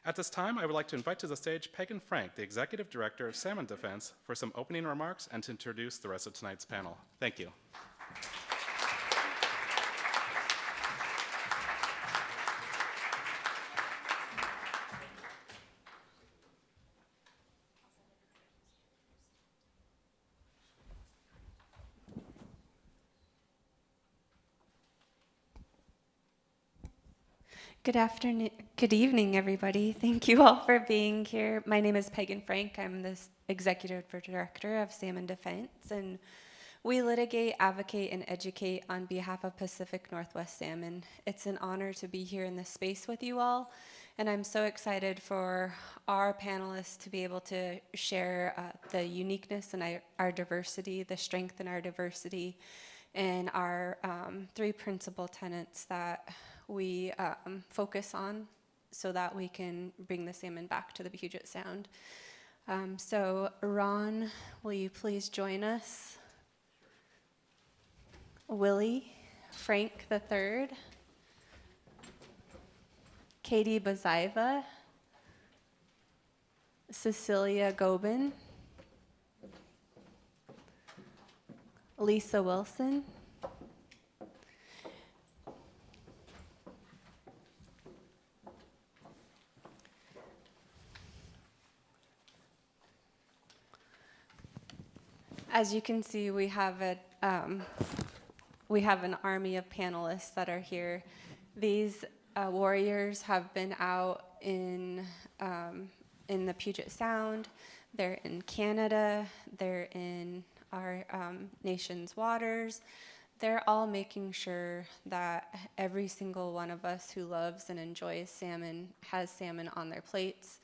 At this time, I would like to invite to the stage Peggen Frank, the Executive Director of Salmon Defense, for some opening remarks and to introduce the rest of tonight's panel. Thank you. Good evening, everybody. Thank you all for being here. My name is Peggen Frank. I'm the Executive Director of Salmon Defense, and we litigate, advocate, and educate on behalf of Pacific Northwest salmon. It's an honor to be here in this space with you all, and I'm so excited for our panelists to be able to share the uniqueness and our diversity, the strength in our diversity, and our three principal tenets that we focus on so that we can bring the salmon back to the Puget Sound. So Ron, will you please join us? Willie Frank III, Kadi Bizyayeva, Cecilia Gobin, Lisa Wilson, as you can see, we have an army of panelists that are here. These warriors have been out in the Puget Sound. They're in Canada. They're in our nation's waters. They're all making sure that every single one of us who loves and enjoys salmon has salmon on their plates.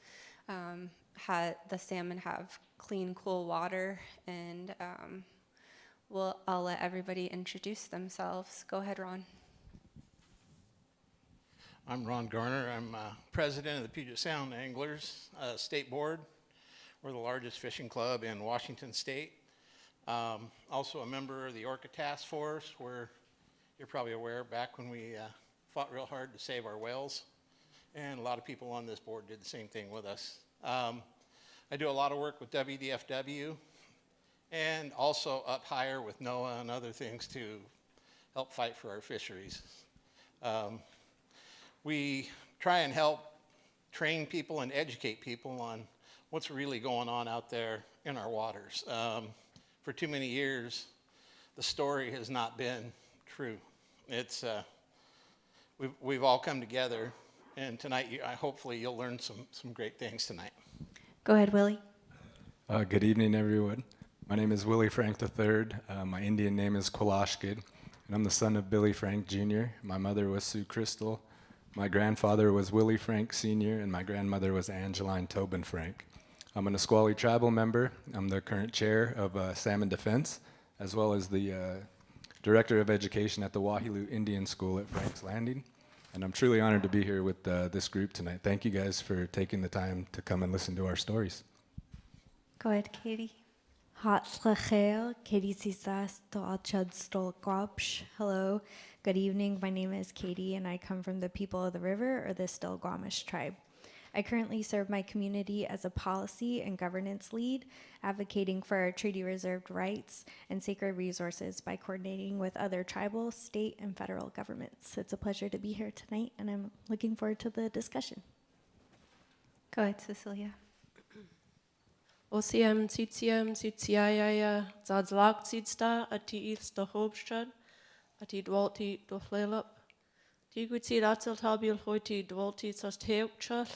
The salmon have clean, cool water, and I'll let everybody introduce themselves. Go ahead, Ron. I'm Ron Garner. I'm president of the Puget Sound Anglers State Board. We're the largest fishing club in Washington State. Also a member of the Orca Task Force, where you're probably aware back when we fought real hard to save our whales. And a lot of people on this board did the same thing with us. I do a lot of work with WDFW and also up higher with NOAA and other things to help fight for our fisheries. We try and help train people and educate people on what's really going on out there in our waters. For too many years, the story has not been true. It's we've all come together, and tonight hopefully you'll learn some great things tonight. Go ahead, Willie. Good evening, everyone. My name is Willie Frank III. My Indian name is Qualashkid, and I'm the son of Billy Frank Jr. My mother was Sue Crystal. My grandfather was Willie Frank Sr., and my grandmother was Angeline Tobin Frank. I'm a Nisqually tribal member. I'm the current chair of Salmon Defense, as well as the director of education at the Wahilou Indian School at Frank's Landing. And I'm truly honored to be here with this group tonight. Thank you guys for taking the time to come and listen to our stories. Go ahead, Katie. Hello, good evening. My name is Katie, and I come from the people of the river, or the Still-Guamish tribe. I currently serve my community as a policy and governance lead, advocating for our treaty-reserved rights and sacred resources by coordinating with other tribal, state, and federal governments. It's a pleasure to be here tonight, and I'm looking forward to the discussion. Go ahead, Cecilia. Osiem titiam titiaya dzahdzah'lahk tidsta ati ista hobstad ati dwalti doflelup. Tigwiti atil tabil hoiti dwalti tas teokchal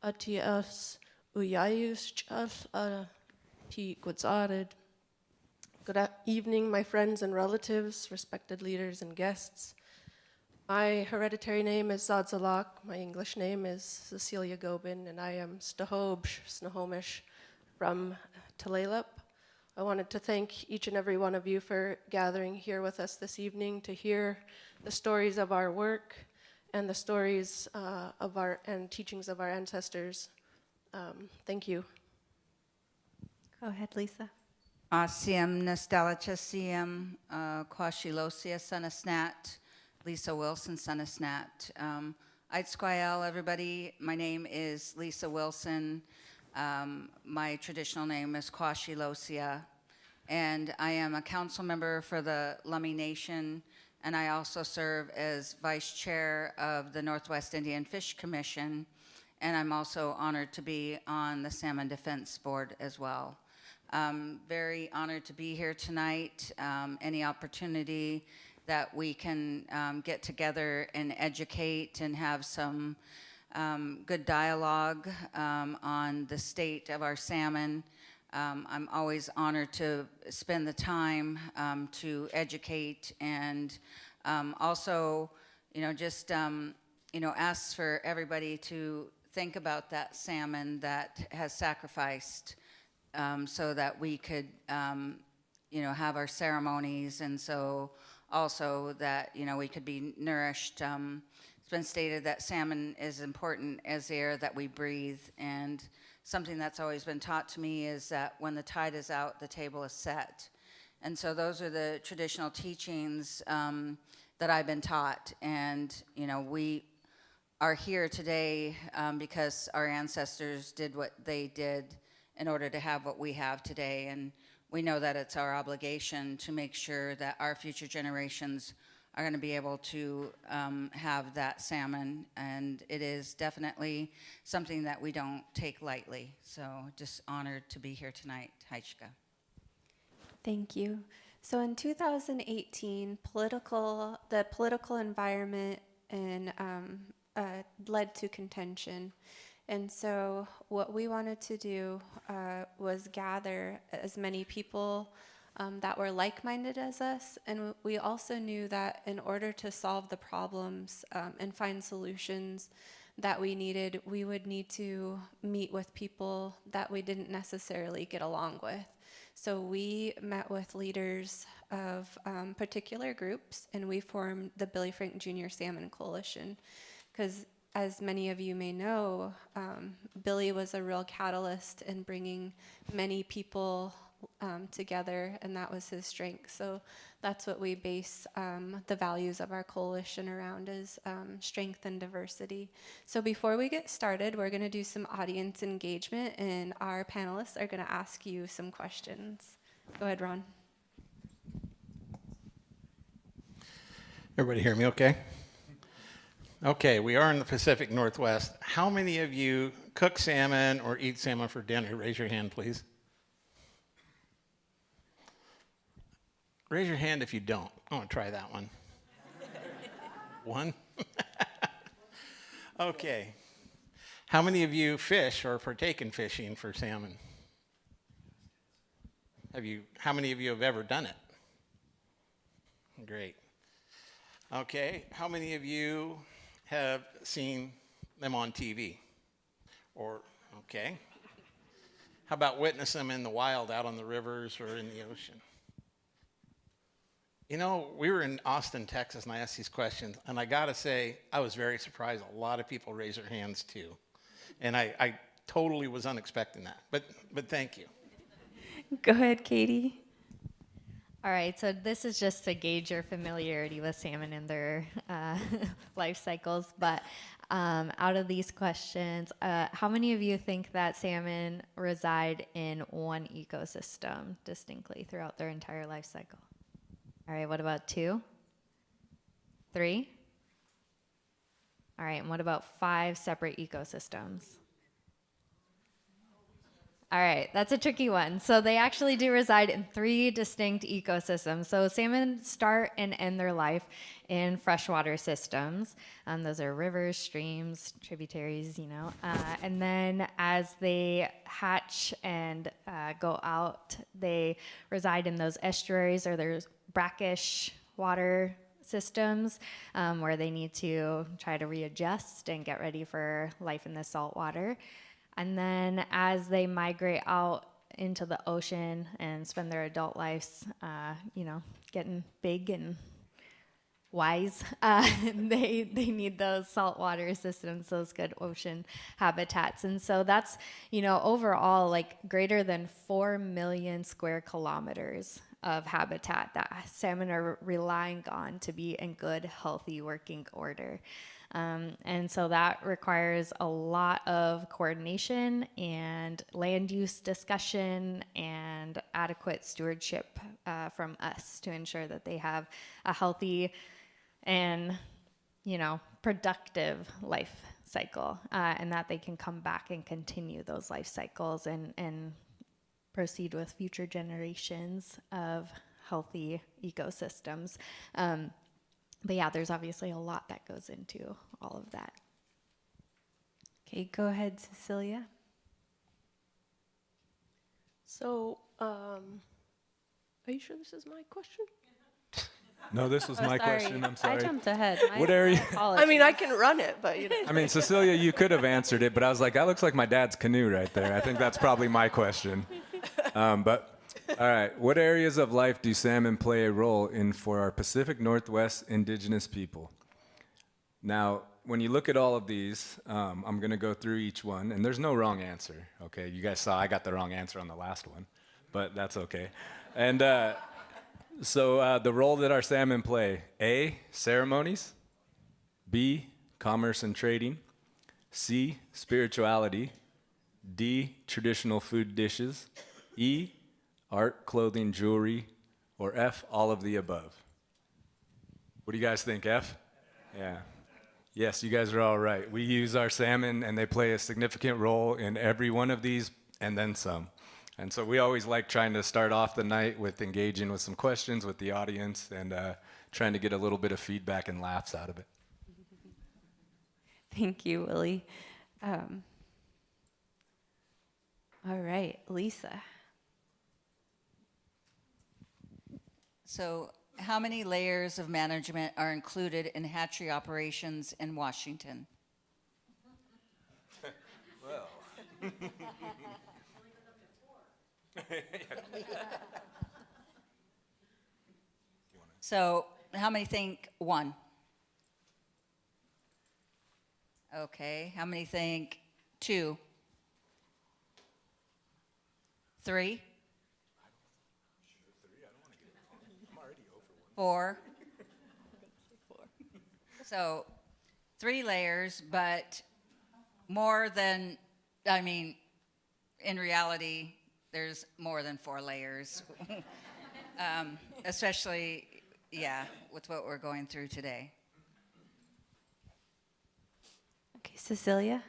ati as uyayus chal ati gudzarid. Good evening, my friends and relatives, respected leaders and guests. My hereditary name is dzahdzah'lahk. My English name is Cecilia Gobin, and I am Stahobsh, Snohomish, from Tulalip. I wanted to thank each and every one of you for gathering here with us this evening to hear the stories of our work and the stories and teachings of our ancestors. Thank you. Go ahead, Lisa. Asiem Nastalachasiam Kwashilosia Son of Snat, Lisa Wilson Son of Snat. Aitzquayel, everybody. My name is Lisa Wilson. My traditional name is Kwashilosia, and I am a council member for the Lummi Nation, and I also serve as vice chair of the Northwest Indian Fish Commission, and I'm also honored to be on the Salmon Defense Board as well. Very honored to be here tonight. Any opportunity that we can get together and educate and have some good dialogue on the state of our salmon. I'm always honored to spend the time to educate and also, just, ask for everybody to think about that salmon that has sacrificed so that we could, have our ceremonies, and so also that, we could be nourished. It's been stated that salmon is important as the air that we breathe, and something that's always been taught to me is that when the tide is out, the table is set. And so those are the traditional teachings that I've been taught, and, we are here today because our ancestors did what they did in order to have what we have today, and we know that it's our obligation to make sure that our future generations are going to be able to have that salmon, and it is definitely something that we don't take lightly. So just honored to be here tonight. Haichka. Thank you. So in 2018, the political environment led to contention. And so what we wanted to do was gather as many people that were like-minded as us, and we also knew that in order to solve the problems and find solutions that we needed, we would need to meet with people that we didn't necessarily get along with. So we met with leaders of particular groups, and we formed the Billy Frank Jr. Salmon Coalition, because as many of you may know, Billy was a real catalyst in bringing many people together, and that was his strength. So that's what we base the values of our coalition around, is strength and diversity. So before we get started, we're going to do some audience engagement, and our panelists are going to ask you some questions. Go ahead, Ron. Everybody hear me okay? Okay, we are in the Pacific Northwest. How many of you cook salmon or eat salmon for dinner? Raise your hand, please. Raise your hand if you don't. I want to try that one. One? Okay. How many of you fish or partake in fishing for salmon? How many of you have ever done it? Great. Okay, how many of you have seen them on TV? Okay. How about witness them in the wild out on the rivers or in the ocean? We were in Austin, Texas, and I asked these questions, and I gotta say, I was very surprised. A lot of people raised their hands too. And I totally was unexpecting that, but thank you. Go ahead, Katie. All right, so this is just to gauge your familiarity with salmon and their life cycles. But out of these questions, how many of you think that salmon reside in one ecosystem distinctly throughout their entire life cycle? All right, what about 2? 3? All right, and what about 5 separate ecosystems? All right, that's a tricky one. So they actually do reside in 3 distinct ecosystems. So salmon start and end their life in freshwater systems. Those are rivers, streams, tributaries, and then as they hatch and go out, they reside in those estuaries, or there's brackish water systems where they need to try to readjust and get ready for life in the salt water. And then as they migrate out into the ocean and spend their adult lives, getting big and wise, they need those saltwater systems, those good ocean habitats. And so that's, overall, like greater than 4 million square kilometers of habitat that salmon are relying on to be in good, healthy working order. And so that requires a lot of coordination and land use discussion and adequate stewardship from us to ensure that they have a healthy and, productive life cycle, and that they can come back and continue those life cycles and proceed with future generations of healthy ecosystems. But yeah, there's obviously a lot that goes into all of that. Okay, go ahead, Cecilia. So, are you sure this is my question? No, this was my question. I'm sorry. I jumped ahead. What area? I mean, I can run it, but I mean, Cecilia, you could have answered it, but I was like, that looks like my dad's canoe right there. I think that's probably my question. But all right, what areas of life do salmon play a role in for our Pacific Northwest Indigenous people? Now, when you look at all of these, I'm going to go through each one, and there's no wrong answer, okay? You guys saw I got the wrong answer on the last one, but that's okay. And so the role that our salmon play: A, ceremonies; B, commerce and trading; C, spirituality; D, traditional food dishes; E, art, clothing, jewelry; or F, all of the above. What do you guys think, F? Yeah. Yes, you guys are all right. We use our salmon, and they play a significant role in every one of these, and then some. And so we always like trying to start off the night with engaging with some questions with the audience and trying to get a little bit of feedback and laughs out of it. Thank you, Willie. All right, Lisa. So how many layers of management are included in hatchery operations in Washington? Well. So how many think one? Okay, how many think two? Three? Four? So 3 layers, but more than, in reality, there's more than 4 layers. Especially, with what we're going through today. Okay, Cecilia.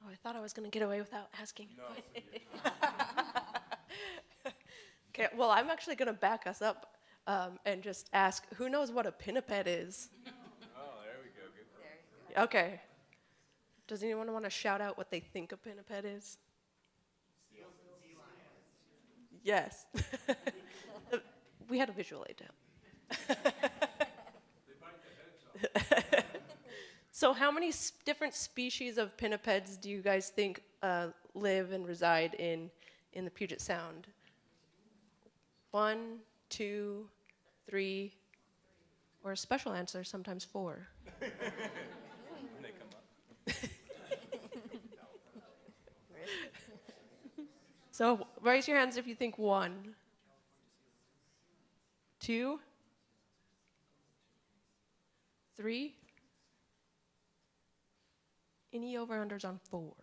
Oh, I thought I was going to get away without asking. No. Okay, well, I'm actually going to back us up and just ask, who knows what a pinniped is? Oh, there we go. Good. Okay. Does anyone want to shout out what they think a pinniped is? Yes. We had a visual aid to help. So how many different species of pinnipeds do you guys think live and reside in the Puget Sound? 1, 2, 3, or a special answer, sometimes 4. When they come up. So raise your hands if you think 1. 2? 3? Any over-unders on 4?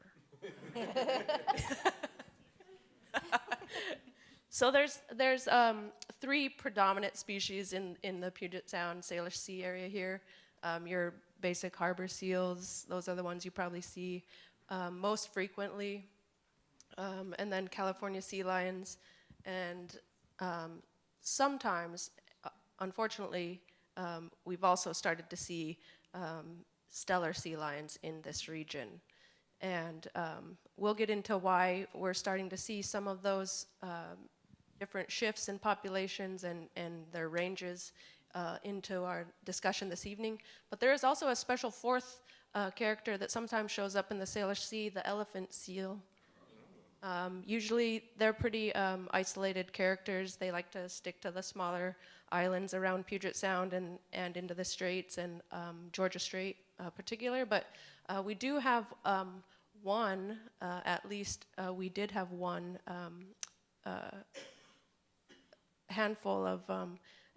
So there's 3 predominant species in the Puget Sound, Salish Sea area here. Your basic harbor seals, those are the ones you probably see most frequently. And then California sea lions, and sometimes, unfortunately, we've also started to see stellar sea lions in this region. And we'll get into why we're starting to see some of those different shifts in populations and their ranges into our discussion this evening. But there is also a special 4th character that sometimes shows up in the Salish Sea, the elephant seal. Usually they're pretty isolated characters. They like to stick to the smaller islands around Puget Sound and into the Straits and Georgia Strait particular. But we do have one, at least we did have one handful of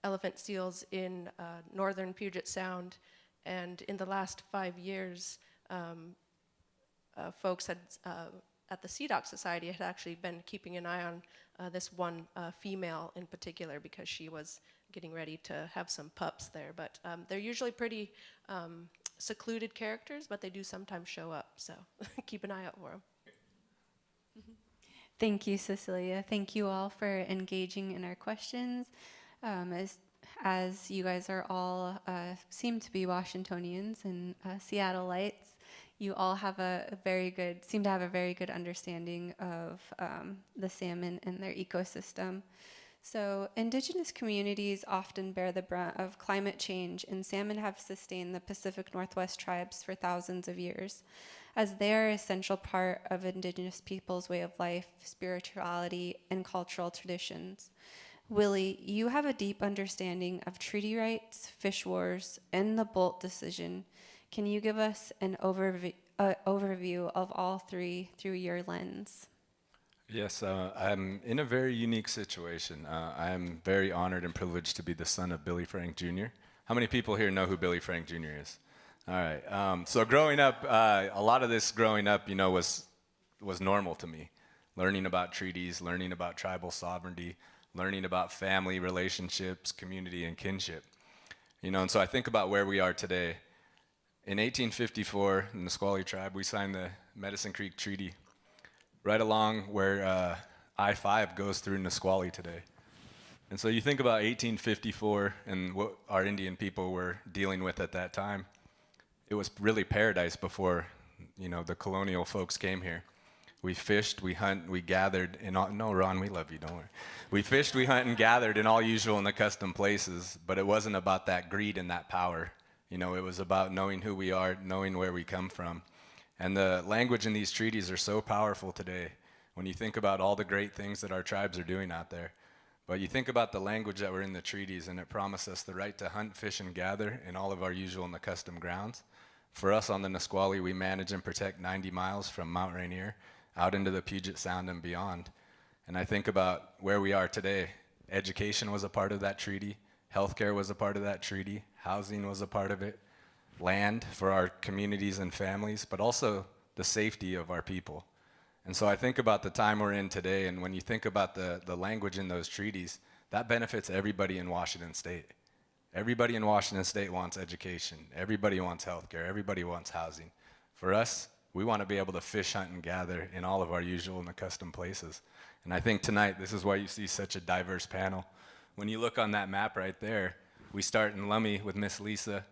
elephant seals in northern Puget Sound. And in the last 5 years, folks had, at the SeiiNiiSeii Society had actually been keeping an eye on this one female in particular because she was getting ready to have some pups there. But they're usually pretty secluded characters, but they do sometimes show up, so keep an eye out for them. Thank you, Cecilia. Thank you all for engaging in our questions. As you guys are all seem to be Washingtonians and Seattleites, you all have seem to have a very good understanding of the salmon and their ecosystem. So indigenous communities often bear the brunt of climate change, and salmon have sustained the Pacific Northwest tribes for thousands of years, as they are an essential part of indigenous peoples' way of life, spirituality, and cultural traditions. Willie, you have a deep understanding of treaty rights, fish wars, and the Bolt decision. Can you give us an overview of all three through your lens? Yes, I'm in a very unique situation. I'm very honored and privileged to be the son of Billy Frank Jr. How many people here know who Billy Frank Jr. is? All right. So growing up, a lot of this growing up, was normal to me. Learning about treaties, learning about tribal sovereignty, learning about family relationships, community, and kinship. And so I think about where we are today. In 1854, in the Nisqually tribe, we signed the Medicine Creek Treaty, right along where I-5 goes through Nisqually today. And so you think about 1854 and what our Indian people were dealing with at that time. It was really paradise before, the colonial folks came here. We fished, we hunt, we gathered in all, no, Ron, we love you, don't worry. We fished, we hunt, and gathered in all usual and accustomed places, but it wasn't about that greed and that power. It was about knowing who we are, knowing where we come from. And the language in these treaties are so powerful today when you think about all the great things that our tribes are doing out there. But you think about the language that were in the treaties, and it promised us the right to hunt, fish, and gather in all of our usual and accustomed grounds. For us on the Nisqually, we manage and protect 90 miles from Mount Rainier out into the Puget Sound and beyond. And I think about where we are today. Education was a part of that treaty. Healthcare was a part of that treaty. Housing was a part of it. Land for our communities and families, but also the safety of our people. And so I think about the time we're in today, and when you think about the language in those treaties, that benefits everybody in Washington State. Everybody in Washington State wants education. Everybody wants healthcare. Everybody wants housing. For us, we want to be able to fish, hunt, and gather in all of our usual and accustomed places. And I think tonight, this is why you see such a diverse panel. When you look on that map right there, we start in Lummi with Miss Lisa,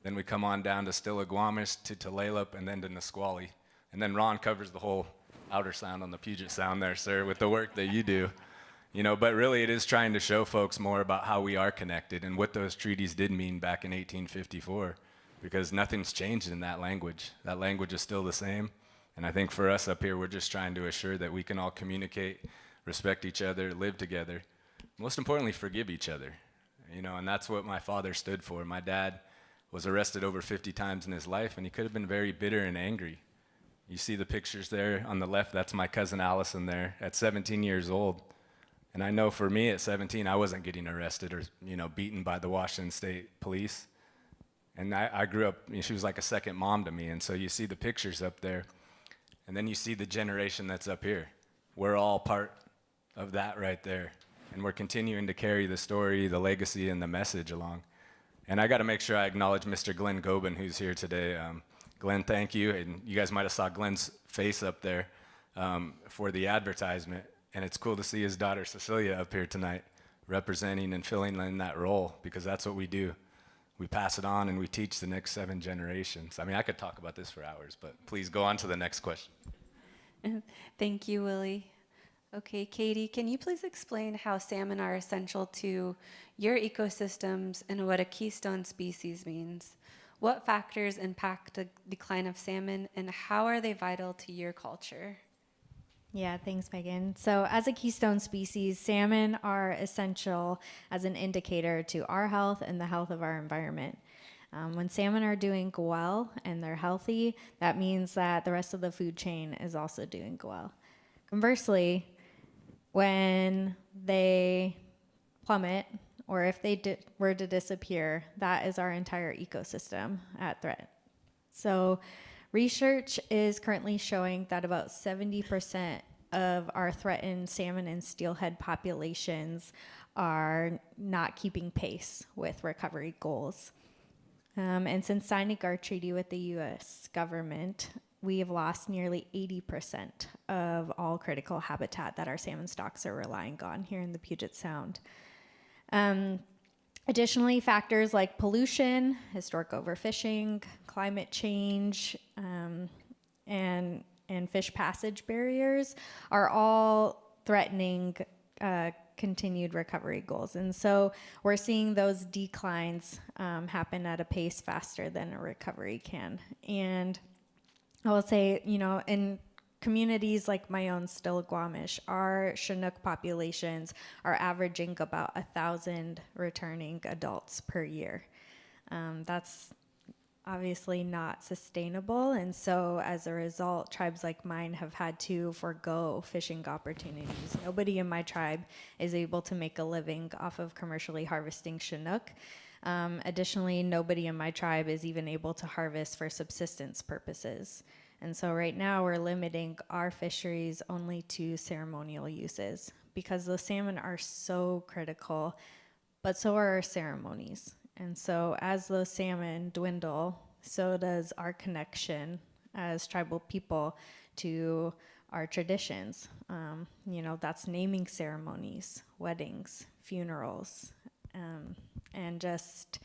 then we come on down to Stillaguamish, to Tulalip, and then to Nisqually. And then Ron covers the whole outer sound on the Puget Sound there, sir, with the work that you do. But really it is trying to show folks more about how we are connected and what those treaties did mean back in 1854, because nothing's changed in that language. That language is still the same. And I think for us up here, we're just trying to assure that we can all communicate, respect each other, live together. Most importantly, forgive each other. And that's what my father stood for. My dad was arrested over 50 times in his life, and he could have been very bitter and angry. You see the pictures there on the left, that's my cousin Allison there at 17 years old. And I know for me at 17, I wasn't getting arrested or, beaten by the Washington State police. And I grew up, she was like a second mom to me. And so you see the pictures up there, and then you see the generation that's up here. We're all part of that right there. And we're continuing to carry the story, the legacy, and the message along. And I got to make sure I acknowledge Mr. Glenn Gobin, who's here today. Glenn, thank you. And you guys might have saw Glenn's face up there for the advertisement. And it's cool to see his daughter Cecilia up here tonight, representing and filling in that role, because that's what we do. We pass it on and we teach the next 7 generations. I mean, I could talk about this for hours, but please go on to the next question. Thank you, Willie. Okay, Kadi, can you please explain how salmon are essential to your ecosystems and what a keystone species means? What factors impact the decline of salmon, and how are they vital to your culture? Yeah, thanks, Peggen. So as a keystone species, salmon are essential as an indicator to our health and the health of our environment. When salmon are doing well and they're healthy, that means that the rest of the food chain is also doing well. Conversely, when they plummet or if they were to disappear, that is our entire ecosystem at threat. So research is currently showing that about 70% of our threatened salmon and steelhead populations are not keeping pace with recovery goals. And since signing our treaty with the U.S. government, we have lost nearly 80% of all critical habitat that our salmon stocks are relying on here in the Puget Sound. Additionally, factors like pollution, historic overfishing, climate change, and fish passage barriers are all threatening continued recovery goals. And so we're seeing those declines happen at a pace faster than a recovery can. And I will say, in communities like my own Still-Squamish, our Chinook populations are averaging about 1,000 returning adults per year. That's obviously not sustainable, and so as a result, tribes like mine have had to forego fishing opportunities. Nobody in my tribe is able to make a living off of commercially harvesting Chinook. Additionally, nobody in my tribe is even able to harvest for subsistence purposes. And so right now we're limiting our fisheries only to ceremonial uses because the salmon are so critical, but so are our ceremonies. And so as those salmon dwindle, so does our connection as tribal people to our traditions. That's naming ceremonies, weddings, funerals, and just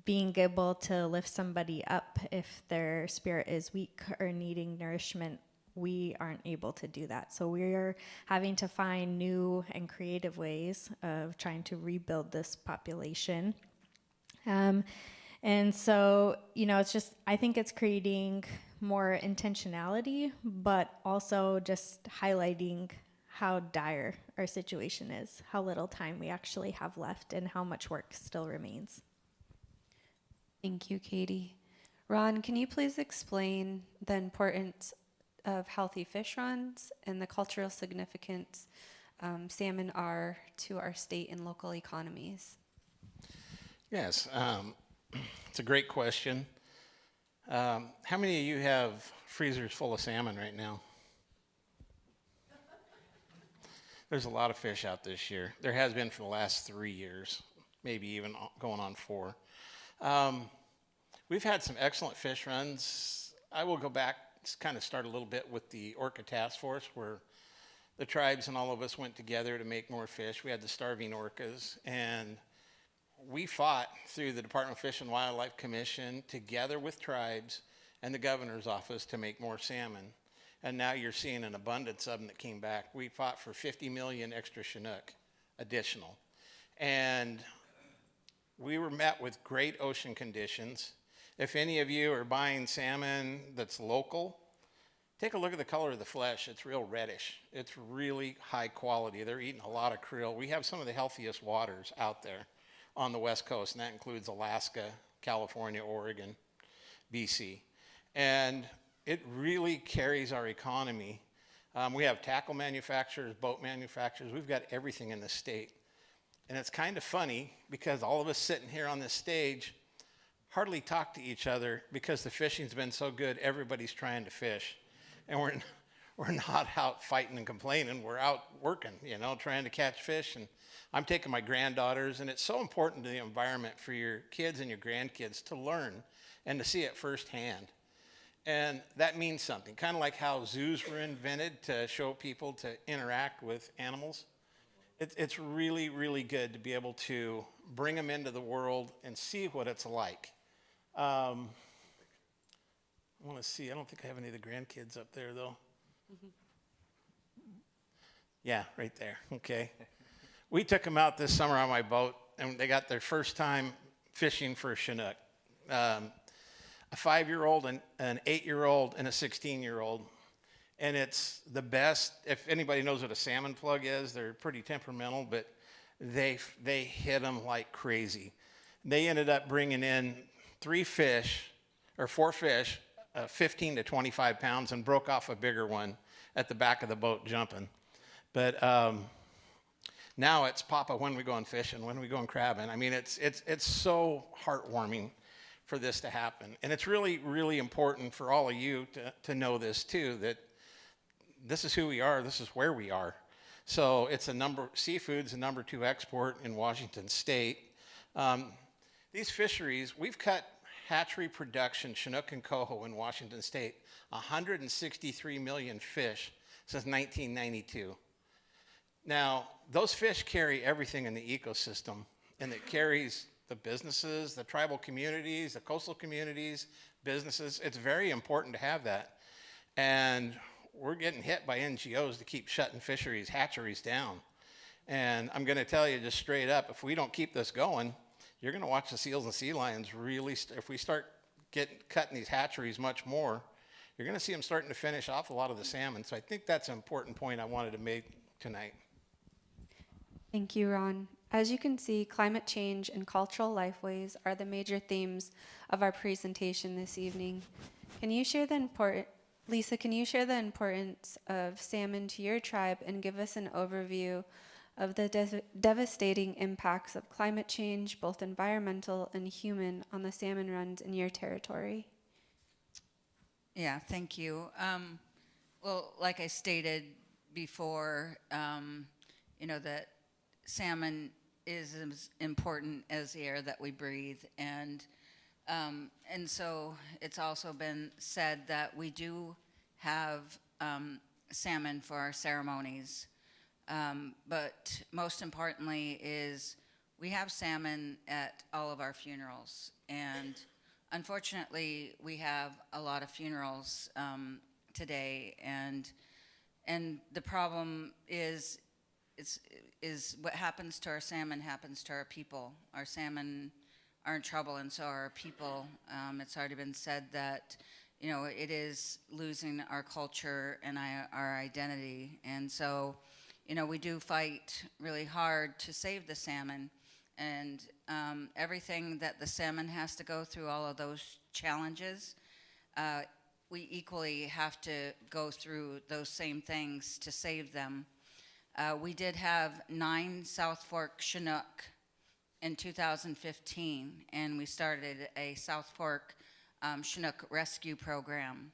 being able to lift somebody up if their spirit is weak or needing nourishment. We aren't able to do that. So we're having to find new and creative ways of trying to rebuild this population. And so, it's just, I think it's creating more intentionality, but also just highlighting how dire our situation is, how little time we actually have left, and how much work still remains. Thank you, Katie. Ron, can you please explain the importance of healthy fish runs and the cultural significance salmon are to our state and local economies? Yes, it's a great question. How many of you have freezers full of salmon right now? There's a lot of fish out this year. There has been for the last 3 years, maybe even going on 4. We've had some excellent fish runs. I will go back, kind of start a little bit with the Orca Task Force, where the tribes and all of us went together to make more fish. We had the starving orcas, and we fought through the Department of Fish and Wildlife Commission together with tribes and the governor's office to make more salmon. And now you're seeing an abundance of them that came back. We fought for 50 million extra Chinook additional. And we were met with great ocean conditions. If any of you are buying salmon that's local, take a look at the color of the flesh. It's real reddish. It's really high quality. They're eating a lot of krill. We have some of the healthiest waters out there on the West Coast, and that includes Alaska, California, Oregon, BC. And it really carries our economy. We have tackle manufacturers, boat manufacturers. We've got everything in the state. And it's kind of funny because all of us sitting here on this stage hardly talk to each other because the fishing's been so good, everybody's trying to fish. And we're not out fighting and complaining. We're out working, trying to catch fish. And I'm taking my granddaughters, and it's so important to the environment for your kids and your grandkids to learn and to see it firsthand. And that means something, kind of like how zoos were invented to show people to interact with animals. It's really, really good to be able to bring them into the world and see what it's like. I want to see, I don't think I have any of the grandkids up there, though. Mm-hmm. Yeah, right there, okay. We took them out this summer on my boat, and they got their first time fishing for Chinook. A 5-year-old, an 8-year-old, and a 16-year-old. And it's the best. If anybody knows what a salmon plug is, they're pretty temperamental, but they hit them like crazy. They ended up bringing in 4 fish, 15 to 25 pounds, and broke off a bigger one at the back of the boat jumping. But Now it's Papa, when we going fishing, when we going crabbing. I mean, it's so heartwarming for this to happen. And it's really, really important for all of you to know this too, that this is who we are, this is where we are. So it's seafood's the number 2 export in Washington State. These fisheries, we've cut hatchery production, Chinook and coho in Washington State, 163 million fish since 1992. Now, those fish carry everything in the ecosystem, and it carries the businesses, the tribal communities, the coastal communities, businesses. It's very important to have that. And we're getting hit by NGOs to keep shutting fisheries, hatcheries down. And I'm going to tell you just straight up, if we don't keep this going, you're going to watch the seals and sea lions really, if we start cutting these hatcheries much more, you're going to see them starting to finish off a lot of the salmon. So I think that's an important point I wanted to make tonight. Thank you, Ron. As you can see, climate change and cultural lifeways are the major themes of our presentation this evening. Lisa, can you share the importance of salmon to your tribe and give us an overview of the devastating impacts of climate change, both environmental and human, on the salmon runs in your territory? Yeah, thank you. Well, like I stated before, that salmon is as important as the air that we breathe, and so it's also been said that we do have salmon for our ceremonies, but most importantly is we have salmon at all of our funerals, and unfortunately we have a lot of funerals today, and the problem is what happens to our salmon happens to our people. Our salmon are in trouble, and so are our people. It's already been said that, it is losing our culture and our identity. And so, we do fight really hard to save the salmon. And everything that the salmon has to go through, all of those challenges, we equally have to go through those same things to save them. We did have 9 South Fork Chinook in 2015, and we started a South Fork Chinook rescue program.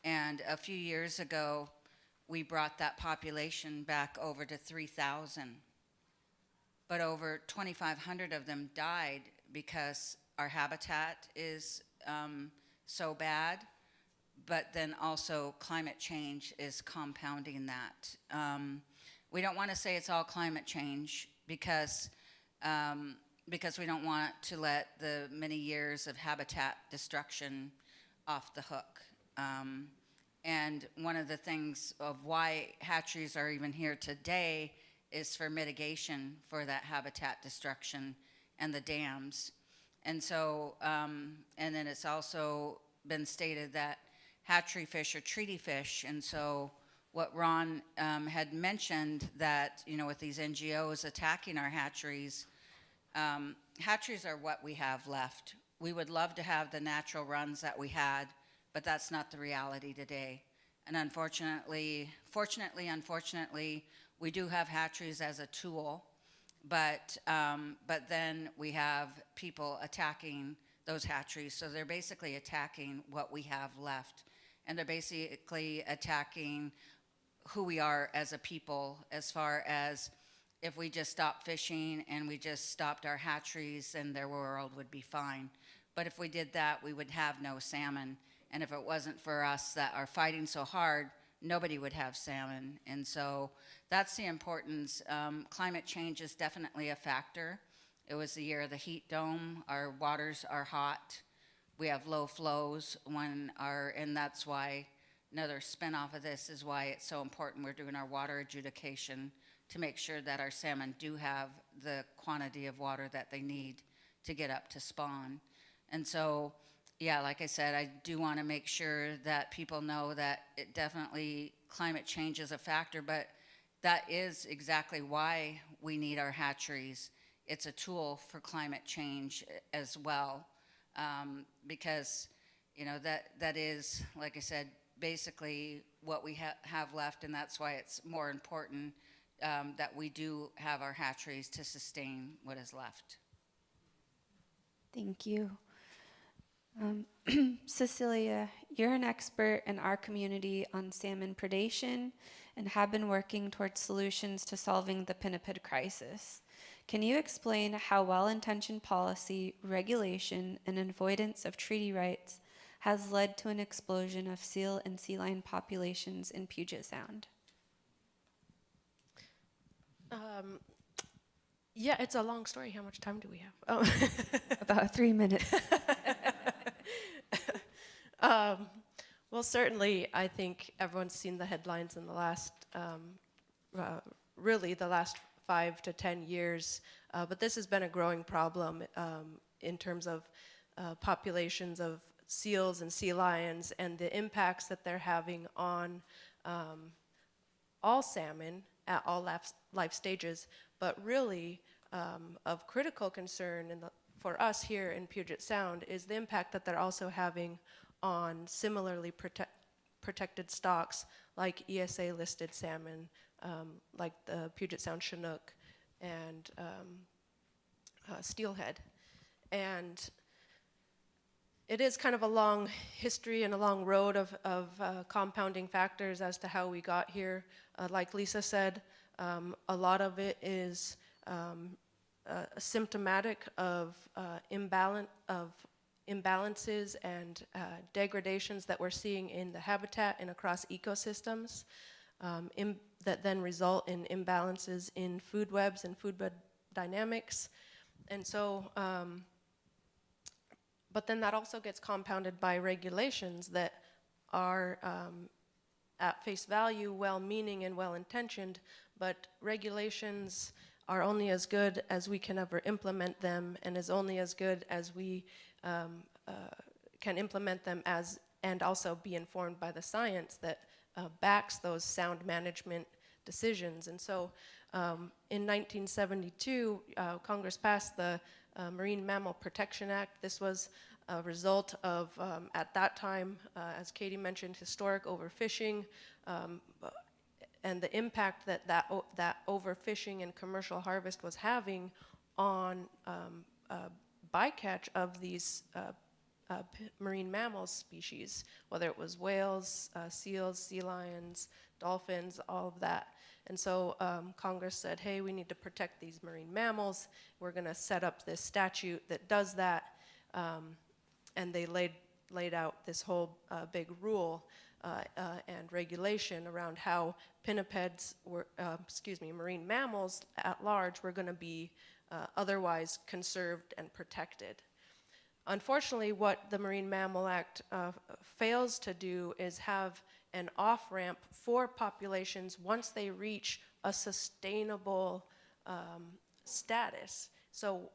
And a few years ago, we brought that population back over to 3,000. But over 2,500 of them died because our habitat is so bad, but then also climate change is compounding that. We don't want to say it's all climate change because we don't want to let the many years of habitat destruction off the hook. And one of the things of why hatcheries are even here today is for mitigation for that habitat destruction and the dams. And so, and then it's also been stated that hatchery fish are treaty fish, and so what Ron had mentioned that, with these NGOs attacking our hatcheries, hatcheries are what we have left. We would love to have the natural runs that we had, but that's not the reality today. And unfortunately, unfortunately, we do have hatcheries as a tool, but then we have people attacking those hatcheries. So they're basically attacking what we have left. And they're basically attacking who we are as a people, as far as if we just stopped fishing and we just stopped our hatcheries, then their world would be fine. But if we did that, we would have no salmon. And if it wasn't for us that are fighting so hard, nobody would have salmon. And so that's the importance. Climate change is definitely a factor. It was the year of the heat dome. Our waters are hot. We have low flows and that's why another spin-off of this is why it's so important we're doing our water adjudication to make sure that our salmon do have the quantity of water that they need to get up to spawn. And so, yeah, like I said, I do want to make sure that people know that it definitely, climate change is a factor, but that is exactly why we need our hatcheries. It's a tool for climate change as well, because, that is, like I said, basically what we have left, and that's why it's more important that we do have our hatcheries to sustain what is left. Thank you. Cecilia, you're an expert in our community on salmon predation and have been working towards solutions to solving the pinniped crisis. Can you explain how well-intentioned policy, regulation, and avoidance of treaty rights has led to an explosion of seal and sea lion populations in Puget Sound? Yeah, it's a long story. How much time do we have? Oh. About 3 minutes. Well, certainly, I think everyone's seen the headlines in the last, really the last 5 to 10 years, but this has been a growing problem in terms of populations of seals and sea lions and the impacts that they're having on all salmon at all life stages, but really of critical concern for us here in Puget Sound is the impact that they're also having on similarly protected stocks like ESA-listed salmon, like the Puget Sound Chinook and steelhead. And it is kind of a long history and a long road of compounding factors as to how we got here. Like Lisa said, a lot of it is symptomatic of imbalances and degradations that we're seeing in the habitat and across ecosystems that then result in imbalances in food webs and food web dynamics. And so, but then that also gets compounded by regulations that are at face value well-meaning and well-intentioned, but regulations are only as good as we can ever implement them, and is only as good as we can implement them as, and also be informed by the science that backs those sound management decisions. And so in 1972, Congress passed the Marine Mammal Protection Act. This was a result of, at that time, as Katie mentioned, historic overfishing, and the impact that overfishing and commercial harvest was having on bycatch of these marine mammal species, whether it was whales, seals, sea lions, dolphins, all of that. And so Congress said, hey, we need to protect these marine mammals. We're going to set up this statute that does that. And they laid out this whole big rule and regulation around how pinnipeds were, marine mammals at large were going to be otherwise conserved and protected. Unfortunately, what the Marine Mammal Act fails to do is have an off-ramp for populations once they reach a sustainable status. So,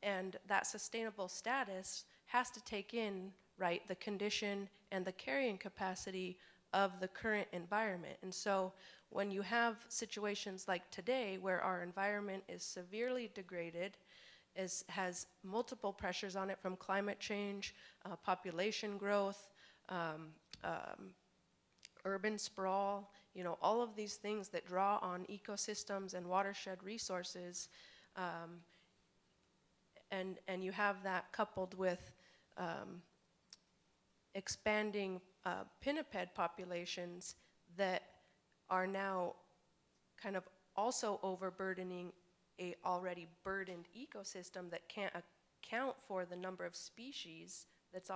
and that sustainable status has to take in, right, the condition and the carrying capacity of the current environment. And so when you have situations like today where our environment is severely degraded, has multiple pressures on it from climate change, population growth, urban sprawl, all of these things that draw on ecosystems and watershed resources, and you have that coupled with expanding pinniped populations that are now kind of also overburdening a already burdened ecosystem that can't account for the number of species that's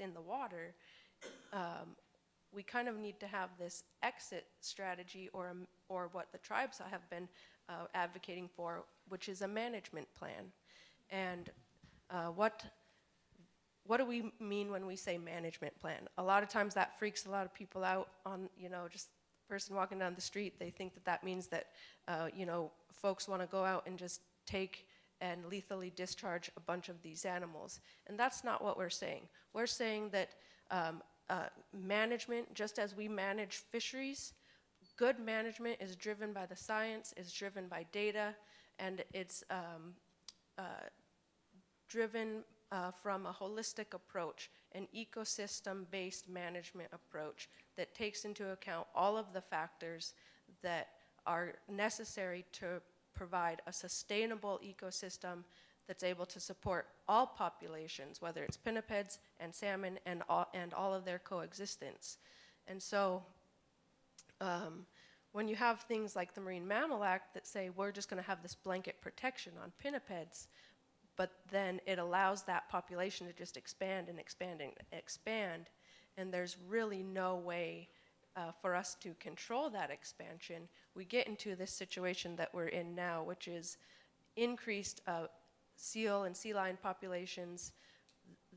in the water. We kind of need to have this exit strategy, or what the tribes have been advocating for, which is a management plan. And what do we mean when we say management plan? A lot of times that freaks a lot of people out on, just the person walking down the street. They think that means that, folks want to go out and just take and lethally discharge a bunch of these animals. And that's not what we're saying. We're saying that management, just as we manage fisheries, good management is driven by the science, is driven by data, and it's driven from a holistic approach, an ecosystem-based management approach that takes into account all of the factors that are necessary to provide a sustainable ecosystem that's able to support all populations, whether it's pinnipeds and salmon and all of their coexistence. And so when you have things like the Marine Mammal Act that say we're just going to have this blanket protection on pinnipeds, but then it allows that population to just expand and expand and expand, and there's really no way for us to control that expansion, we get into this situation that we're in now, which is increased seal and sea lion populations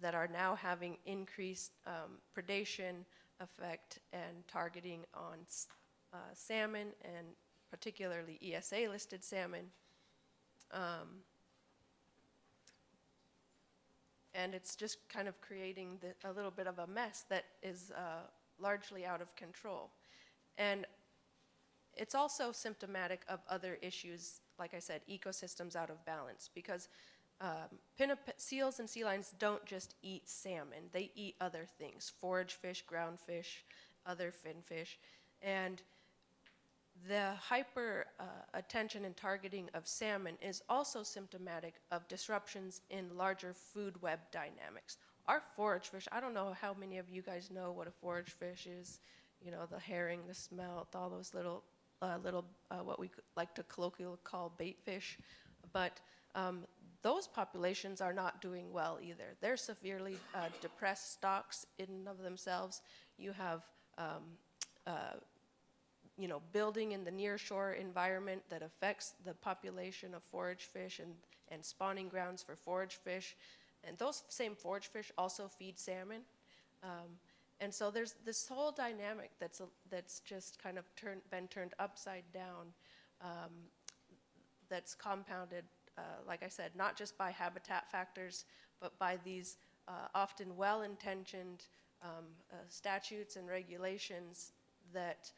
that are now having increased predation effect and targeting on salmon, and particularly ESA-listed salmon. And it's just kind of creating a little bit of a mess that is largely out of control. And it's also symptomatic of other issues, like I said, ecosystems out of balance, because seals and sea lions don't just eat salmon, they eat other things, forage fish, ground fish, other fin fish. And the hyper attention and targeting of salmon is also symptomatic of disruptions in larger food web dynamics. Our forage fish, I don't know how many of you guys know what a forage fish is, you know, the herring, the smelt, all those little what we like to colloquially call bait fish, but those populations are not doing well either. They're severely depressed stocks in and of themselves. You have you know, building in the nearshore environment that affects the population of forage fish and spawning grounds for forage fish. And those same forage fish also feed salmon. And so there's this whole dynamic that's just kind of been turned upside down, that's compounded, like I said, not just by habitat factors, but by these often well-intentioned statutes and regulations that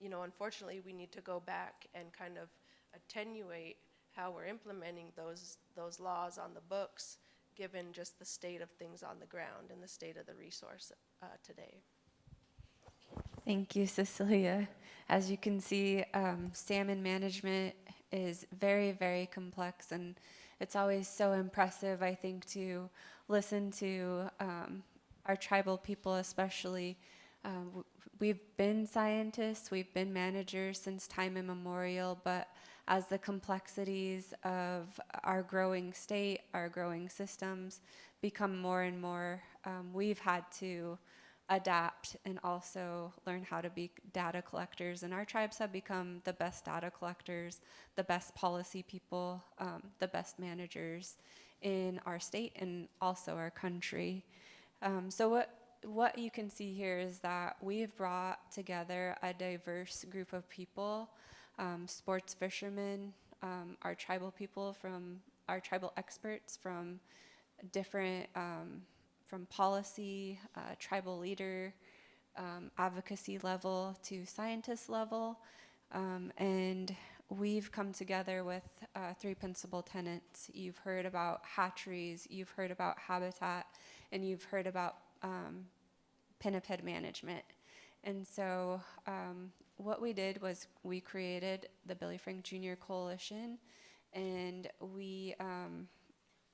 you know, unfortunately, we need to go back and kind of attenuate how we're implementing those laws on the books, given just the state of things on the ground and the state of the resource today. Thank you, Cecilia. As you can see, salmon management is very, very complex, and it's always so impressive, I think, to listen to our tribal people especially. We've been scientists, we've been managers since time immemorial, but as the complexities of our growing state, our growing systems become more and more, we've had to adapt and also learn how to be data collectors. And our tribes have become the best data collectors, the best policy people, the best managers in our state and also our country. So what you can see here is that we've brought together a diverse group of people, sports fishermen, our tribal people, from our tribal experts from different, from policy, tribal leader, advocacy level to scientist level, and we've come together with 3 principal tenets. You've heard about hatcheries, you've heard about habitat, and you've heard about pinniped management. And so what we did was we created the Billy Frank Jr. Coalition, and we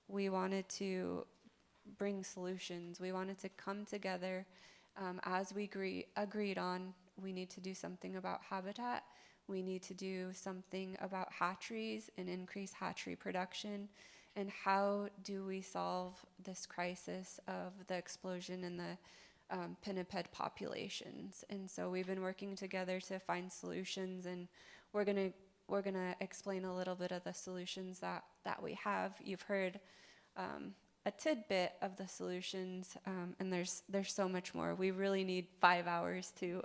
wanted to bring solutions. We wanted to come together as we agreed on we need to do something about habitat, we need to do something about hatcheries and increase hatchery production, and how do we solve this crisis of the explosion in the pinniped populations. And so we've been working together to find solutions, and we're gonna explain a little bit of the solutions that we have. You've heard a tidbit of the solutions, and there's so much more. We really need 5 hours to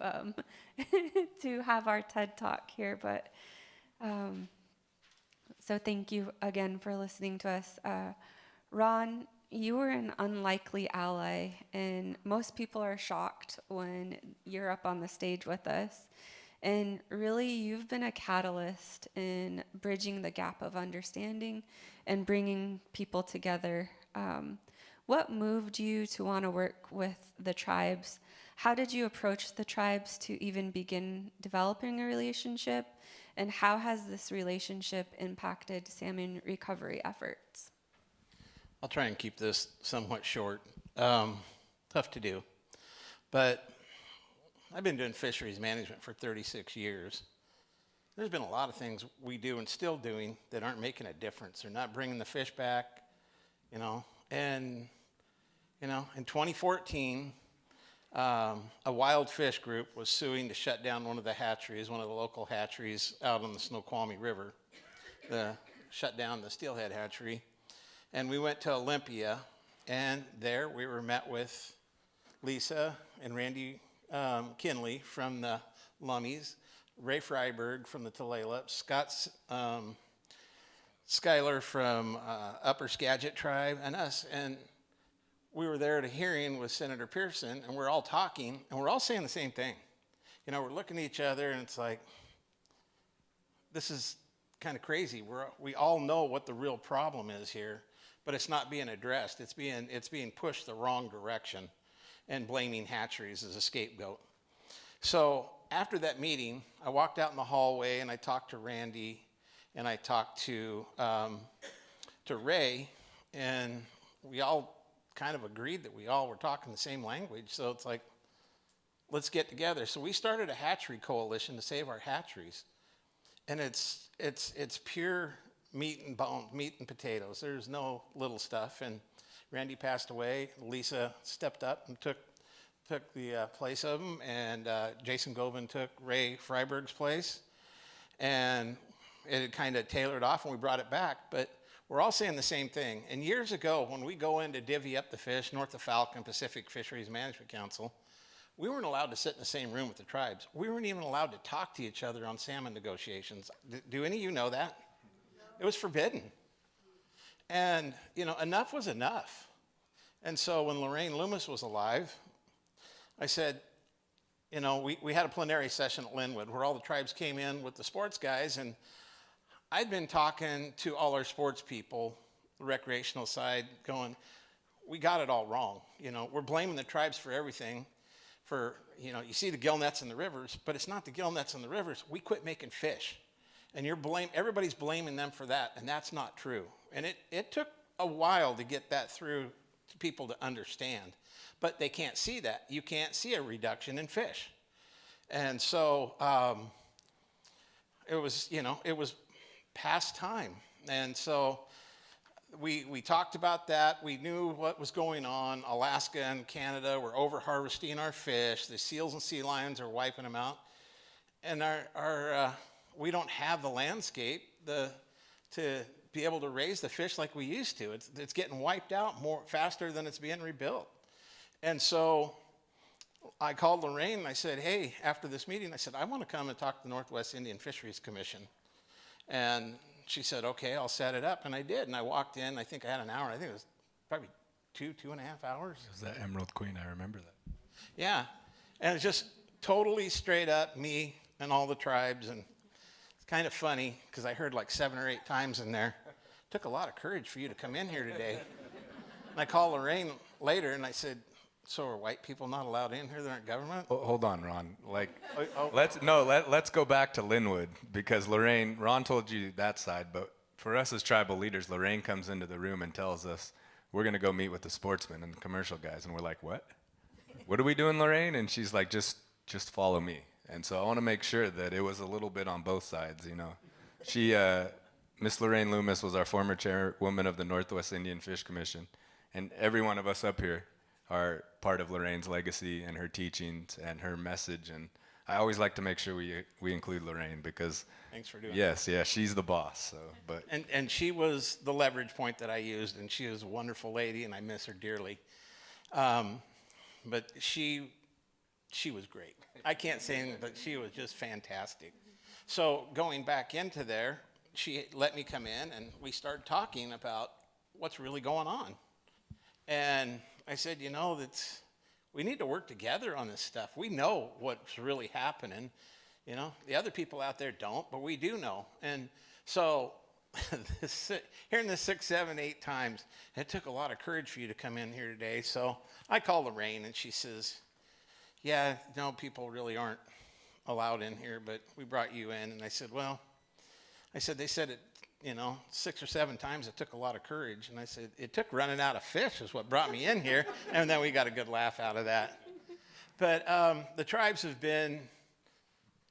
to have our TED Talk here, but so thank you again for listening to us. Ron, you were an unlikely ally, and most people are shocked when you're up on the stage with us. And really, you've been a catalyst in bridging the gap of understanding and bringing people together. What moved you to want to work with the tribes how did you approach the tribes to even begin developing a relationship? And how has this relationship impacted salmon recovery efforts? I'll try and keep this somewhat short. Tough to do. But I've been doing fisheries management for 36 years. There's been a lot of things we do and still doing that aren't making a difference. They're not bringing the fish back, And, in 2014, a wild fish group was suing to shut down one of the hatcheries, one of the local hatcheries out on the Snoqualmie River, shut down the steelhead hatchery. And we went to Olympia, and there we were met with Lisa and Randy Kinley from the Lummies, Ray Freiberg from the Tulalip, Scott Schuyler from Upper Skagit Tribe, and us. And we were there at a hearing with Senator Pearson, and we're all talking, and we're all saying the same thing. We're looking at each other, and it's like, this is kind of crazy. We all know what the real problem is here, but it's not being addressed. It's being pushed the wrong direction, and blaming hatcheries as a scapegoat. So after that meeting, I walked out in the hallway, and I talked to Randy, and I talked to Ray, and we all kind of agreed that we all were talking the same language. So it's like, let's get together. So we started a hatchery coalition to save our hatcheries, and it's pure meat and bone, meat and potatoes. There's no little stuff. And Randy passed away. Lisa stepped up and took the place of him, and Jason Gobin took Ray Freiberg's place, and it had kind of tailored off, and we brought it back. But we're all saying the same thing. And years ago, when we go in to divvy up the fish, North of Falcon Pacific Fisheries Management Council, we weren't allowed to sit in the same room with the tribes. We weren't even allowed to talk to each other on salmon negotiations. Do any of you know that? No. It was forbidden. And, enough was enough. And so when Lorraine Loomis was alive, I said, we had a plenary session at Linwood where all the tribes came in with the sports guys, and I'd been talking to all our sports people, the recreational side, going, we got it all wrong. We're blaming the tribes for everything. You see the gill nets in the rivers, but it's not the gill nets in the rivers. We quit making fish, and everybody's blaming them for that, and that's not true. And it took a while to get that through to people to understand. But they can't see that. You can't see a reduction in fish. And so it was past time. And so we talked about that. We knew what was going on. Alaska and Canada were over-harvesting our fish. The seals and sea lions are wiping them out. And we don't have the landscape to be able to raise the fish like we used to. It's getting wiped out faster than it's being rebuilt. And so I called Lorraine and I said, hey, after this meeting, I said, I want to come and talk to the Northwest Indian Fisheries Commission. And she said, okay, I'll set it up. And I did. And I walked in. I think I had an hour. I think it was probably 2.5 hours. It was that Emerald Queen. I remember that. Yeah. And it's just totally straight up me and all the tribes. And it's kind of funny because I heard like 7 or 8 times in there. It took a lot of courage for you to come in here today. And I called Lorraine later and I said, so are white people not allowed in here that aren't government? Hold on, Ron. Let's go back to Linwood, because Ron told you that side, but for us as tribal leaders, Lorraine comes into the room and tells us, we're going to go meet with the sportsmen and the commercial guys. And we're like, what? What are we doing, Lorraine? And she's like, just follow me. And so I want to make sure that it was a little bit on both sides, She, Miss Lorraine Loomis was our former chairwoman of the Northwest Indian Fish Commission. And every one of us up here are part of Lorraine's legacy and her teachings and her message. And I always like to make sure we include Lorraine, because thanks for doing that. Yeah, she's the boss. So, and she was the leverage point that I used, and she is a wonderful lady, and I miss her dearly. But she was great. I can't say anything, but she was just fantastic. So going back into there, she let me come in, and we started talking about what's really going on. And I said, we need to work together on this stuff. We know what's really happening. The other people out there don't, but we do know. And so hearing this 6, 7, 8 times, it took a lot of courage for you to come in here today. So I called Lorraine, and she says, yeah, no, people really aren't allowed in here, but we brought you in. And I said, well, they said it, 6 or 7 times. It took a lot of courage. And I said, it took running out of fish is what brought me in here. And then we got a good laugh out of that. But the tribes have been,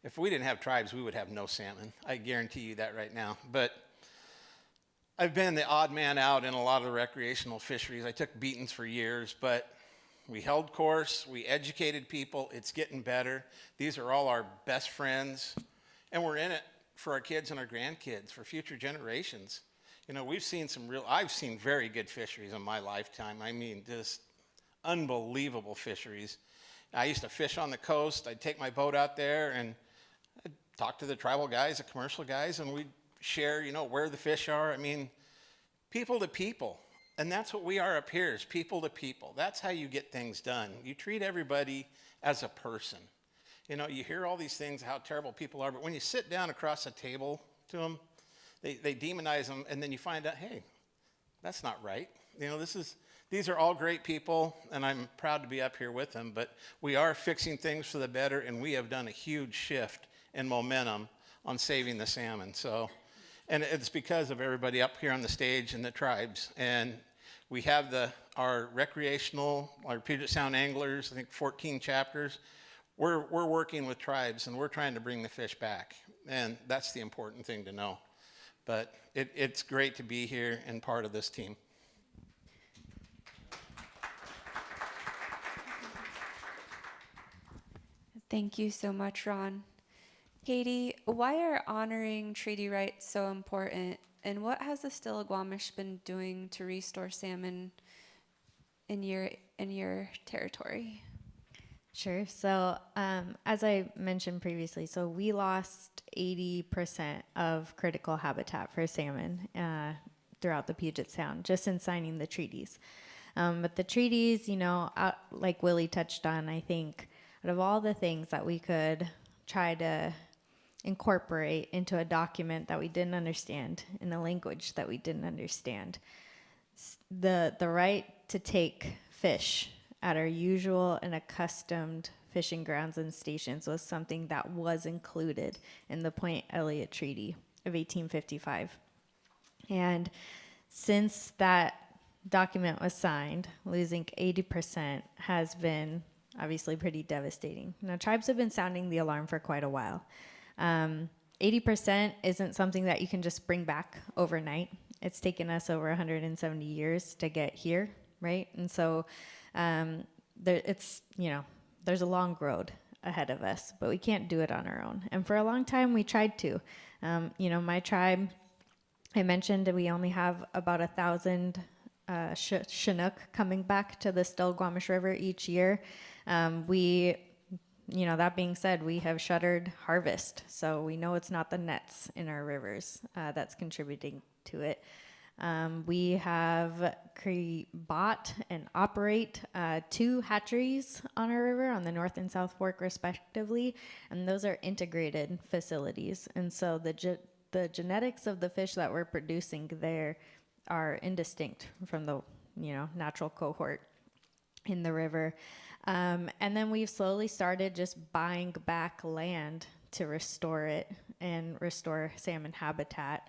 if we didn't have tribes, we would have no salmon. I guarantee you that right now. But I've been the odd man out in a lot of the recreational fisheries. I took beatings for years, but we held course. We educated people. It's getting better. These are all our best friends. And we're in it for our kids and our grandkids, for future generations. We've seen I've seen very good fisheries in my lifetime. I mean, just unbelievable fisheries. I used to fish on the coast. I'd take my boat out there and I'd talk to the tribal guys, the commercial guys, and we'd share, where the fish are. I mean, people to people. And that's what we are up here, is people to people. That's how you get things done. You treat everybody as a person. You hear all these things, how terrible people are, but when you sit down across a table to them, they demonize them, and then you find out, hey, that's not right. These are all great people, and I'm proud to be up here with them, but we are fixing things for the better, and we have done a huge shift in momentum on saving the salmon. So, and it's because of everybody up here on the stage and the tribes. And we have our Puget Sound anglers, I think 14 chapters. We're working with tribes, and we're trying to bring the fish back. And that's the important thing to know. But it's great to be here and part of this team. Thank you so much, Ron. Kadi, why are honoring treaty rights so important, and what has the Stillaguamish been doing to restore salmon in your territory? Sure. So as I mentioned previously, so we lost 80% of critical habitat for salmon throughout the Puget Sound just in signing the treaties. But the treaties, like Willie touched on, I think out of all the things that we could try to incorporate into a document that we didn't understand, in a language that we didn't understand, the right to take fish at our usual and accustomed fishing grounds and stations was something that was included in the Point Elliott Treaty of 1855. And since that document was signed, losing 80% has been obviously pretty devastating. Now, tribes have been sounding the alarm for quite a while. 80% isn't something that you can just bring back overnight. It's taken us over 170 years to get here, right? And so there's a long road ahead of us, but we can't do it on our own. And for a long time, we tried to. My tribe, I mentioned that we only have about 1,000 Chinook coming back to the Stillaguamish River each year. That being said, we have shuttered harvest, so we know it's not the nets in our rivers that's contributing to it. We have bought and operate 2 hatcheries on our river, on the North and South Fork respectively, and those are integrated facilities. And so the genetics of the fish that we're producing there are indistinct from the natural cohort in the river. And then we've slowly started just buying back land to restore it and restore salmon habitat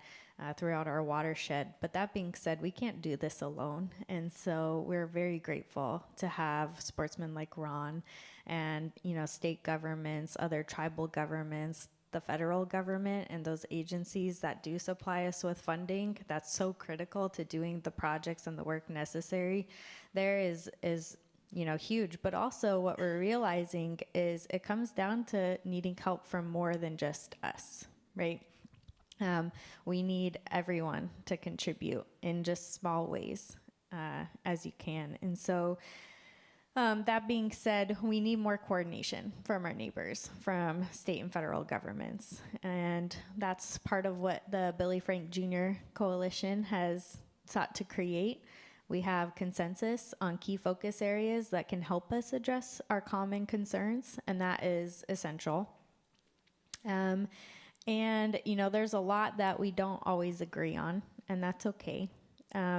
throughout our watershed. But that being said, we can't do this alone. And so we're very grateful to have sportsmen like Ron and, state governments, other tribal governments, the federal government, and those agencies that do supply us with funding. That's so critical to doing the projects and the work necessary. There is huge. But also what we're realizing is it comes down to needing help from more than just us, right? We need everyone to contribute in just small ways as you can. And so that being said, we need more coordination from our neighbors, from state and federal governments. And that's part of what the Billy Frank Jr. Coalition has sought to create. We have consensus on key focus areas that can help us address our common concerns, and that is essential. And, there's a lot that we don't always agree on, and that's okay,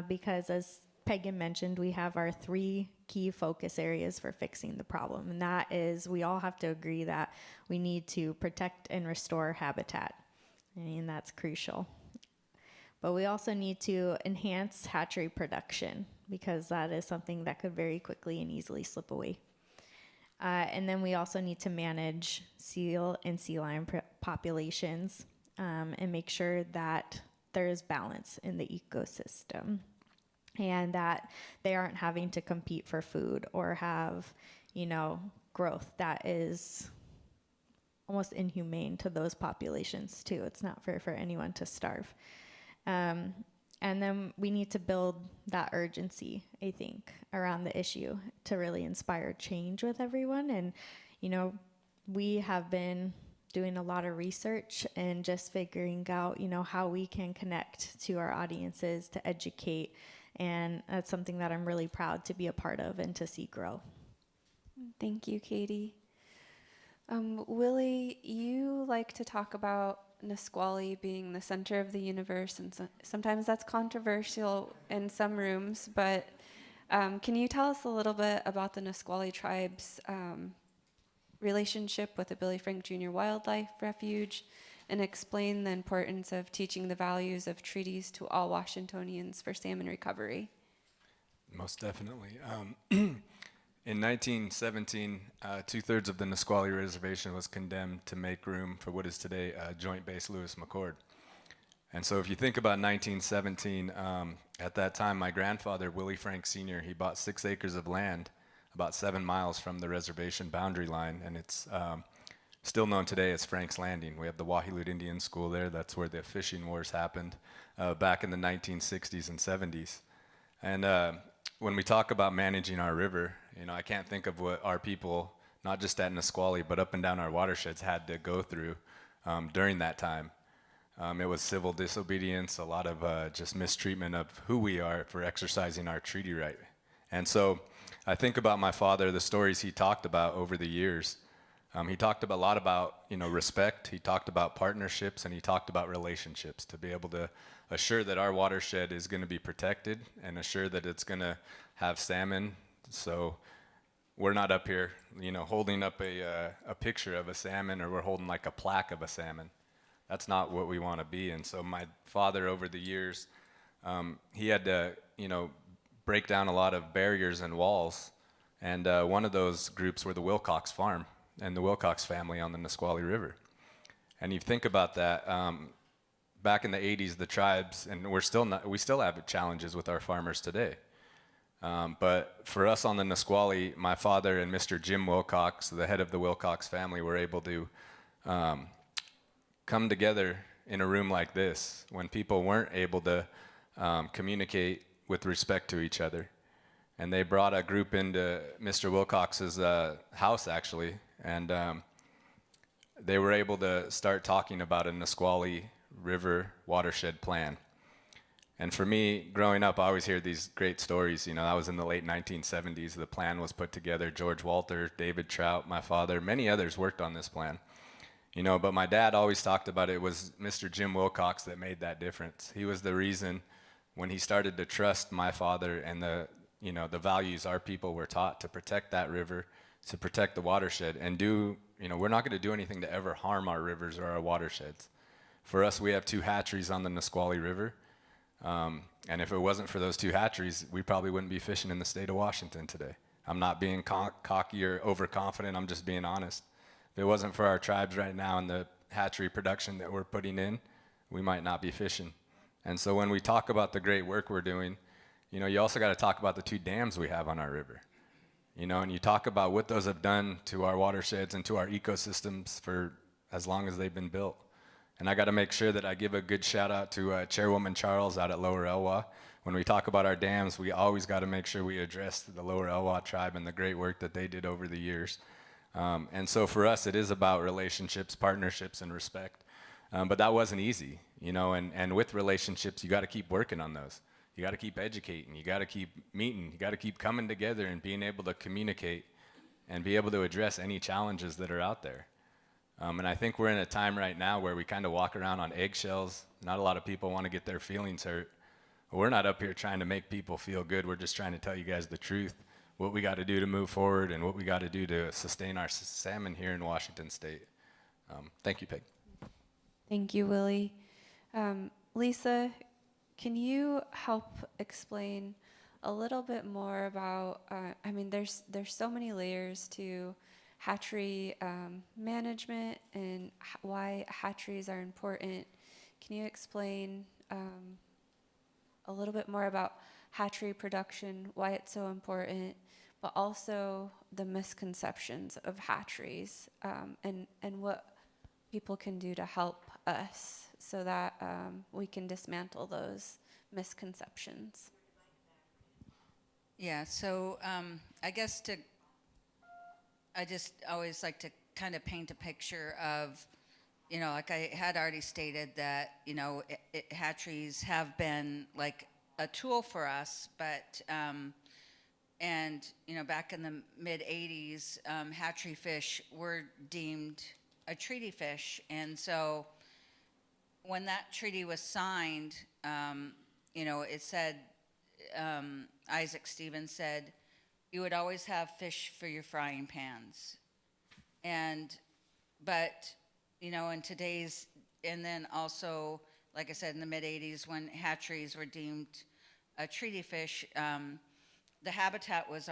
because as Peggen mentioned, we have our 3 key focus areas for fixing the problem. And that is, we all have to agree that we need to protect and restore habitat. I mean, that's crucial. But we also need to enhance hatchery production, because that is something that could very quickly and easily slip away. And then we also need to manage seal and sea lion populations and make sure that there is balance in the ecosystem and that they aren't having to compete for food or have, growth that is almost inhumane to those populations too. It's not fair for anyone to starve. And then we need to build that urgency, I think, around the issue to really inspire change with everyone. And, we have been doing a lot of research and just figuring out, how we can connect to our audiences to educate. And that's something that I'm really proud to be a part of and to see grow. Thank you, Katie. Willie, you like to talk about Nisqually being the center of the universe, and sometimes that's controversial in some rooms, but can you tell us a little bit about the Nisqually tribe's relationship with the Billy Frank Jr. Wildlife Refuge, and explain the importance of teaching the values of treaties to all Washingtonians for salmon recovery? Most definitely. In 1917, 2/3 of the Nisqually Reservation was condemned to make room for what is today Joint Base Lewis McChord. And so if you think about 1917, at that time, my grandfather, Willie Frank Sr., he bought 6 acres of land about 7 miles from the reservation boundary line, and it's still known today as Frank's Landing. We have the Wahilut Indian School there. That's where the fishing wars happened back in the 1960s and 70s. And when we talk about managing our river, I can't think of what our people, not just at Nisqually, but up and down our watersheds had to go through during that time. It was civil disobedience, a lot of just mistreatment of who we are for exercising our treaty right. And so I think about my father, the stories he talked about over the years. He talked a lot about respect, he talked about partnerships, and he talked about relationships to be able to assure that our watershed is going to be protected and assure that it's going to have salmon. So we're not up here, holding up a picture of a salmon, or we're holding like a plaque of a salmon. That's not what we want to be. And so my father, over the years, he had to, break down a lot of barriers and walls. And one of those groups were the Wilcox Farm and the Wilcox family on the Nisqually River. And you think about that, back in the 80s, the tribes, and we still have challenges with our farmers today. But for us on the Nisqually, my father and Mr. Jim Wilcox, the head of the Wilcox family, were able to come together in a room like this when people weren't able to communicate with respect to each other. And they brought a group into Mr. Wilcox's house, actually, and they were able to start talking about a Nisqually River watershed plan. And for me, growing up, I always hear these great stories. That was in the late 1970s. The plan was put together. George Walter, David Trout, my father, many others worked on this plan. But my dad always talked about it was Mr. Jim Wilcox that made that difference. He was the reason when he started to trust my father and the values our people were taught to protect that river, to protect the watershed, and we're not going to do anything to ever harm our rivers or our watersheds. For us, we have 2 hatcheries on the Nisqually River. And if it wasn't for those 2 hatcheries, we probably wouldn't be fishing in the state of Washington today. I'm not being cocky or overconfident, I'm just being honest. If it wasn't for our tribes right now and the hatchery production that we're putting in, we might not be fishing. And so when we talk about the great work we're doing, you also got to talk about the 2 dams we have on our river. And you talk about what those have done to our watersheds and to our ecosystems for as long as they've been built. And I got to make sure that I give a good shout out to Chairwoman Charles out at Lower Elwha. When we talk about our dams, we always got to make sure we address the Lower Elwha tribe and the great work that they did over the years. And so for us, it is about relationships, partnerships, and respect. But that wasn't easy, and with relationships, you got to keep working on those. You got to keep educating, you got to keep meeting, you got to keep coming together and being able to communicate and be able to address any challenges that are out there. And I think we're in a time right now where we kind of walk around on eggshells. Not a lot of people want to get their feelings hurt. We're not up here trying to make people feel good. We're just trying to tell you guys the truth. what we got to do to move forward and what we got to do to sustain our salmon here in Washington State. Thank you, Peg. Thank you, Willie. Lisa, can you help explain a little bit more about, I mean, there's so many layers to hatchery management and why hatcheries are important. Can you explain a little bit more about hatchery production, why it's so important, but also the misconceptions of hatcheries, and what people can do to help us so that we can dismantle those misconceptions? Yeah, so I guess I just always like to kind of paint a picture of, you know, like I had already stated that, you know, hatcheries have been like a tool for us, but, and, you know, back in the mid-'80s, hatchery fish were deemed a treaty fish. And so when that treaty was signed, you know, it said, Isaac Stevens said, you would always have fish for your frying pans. But, you know, in today's, and then also, like I said, in the mid-'80s, when hatcheries were deemed a treaty fish, the habitat was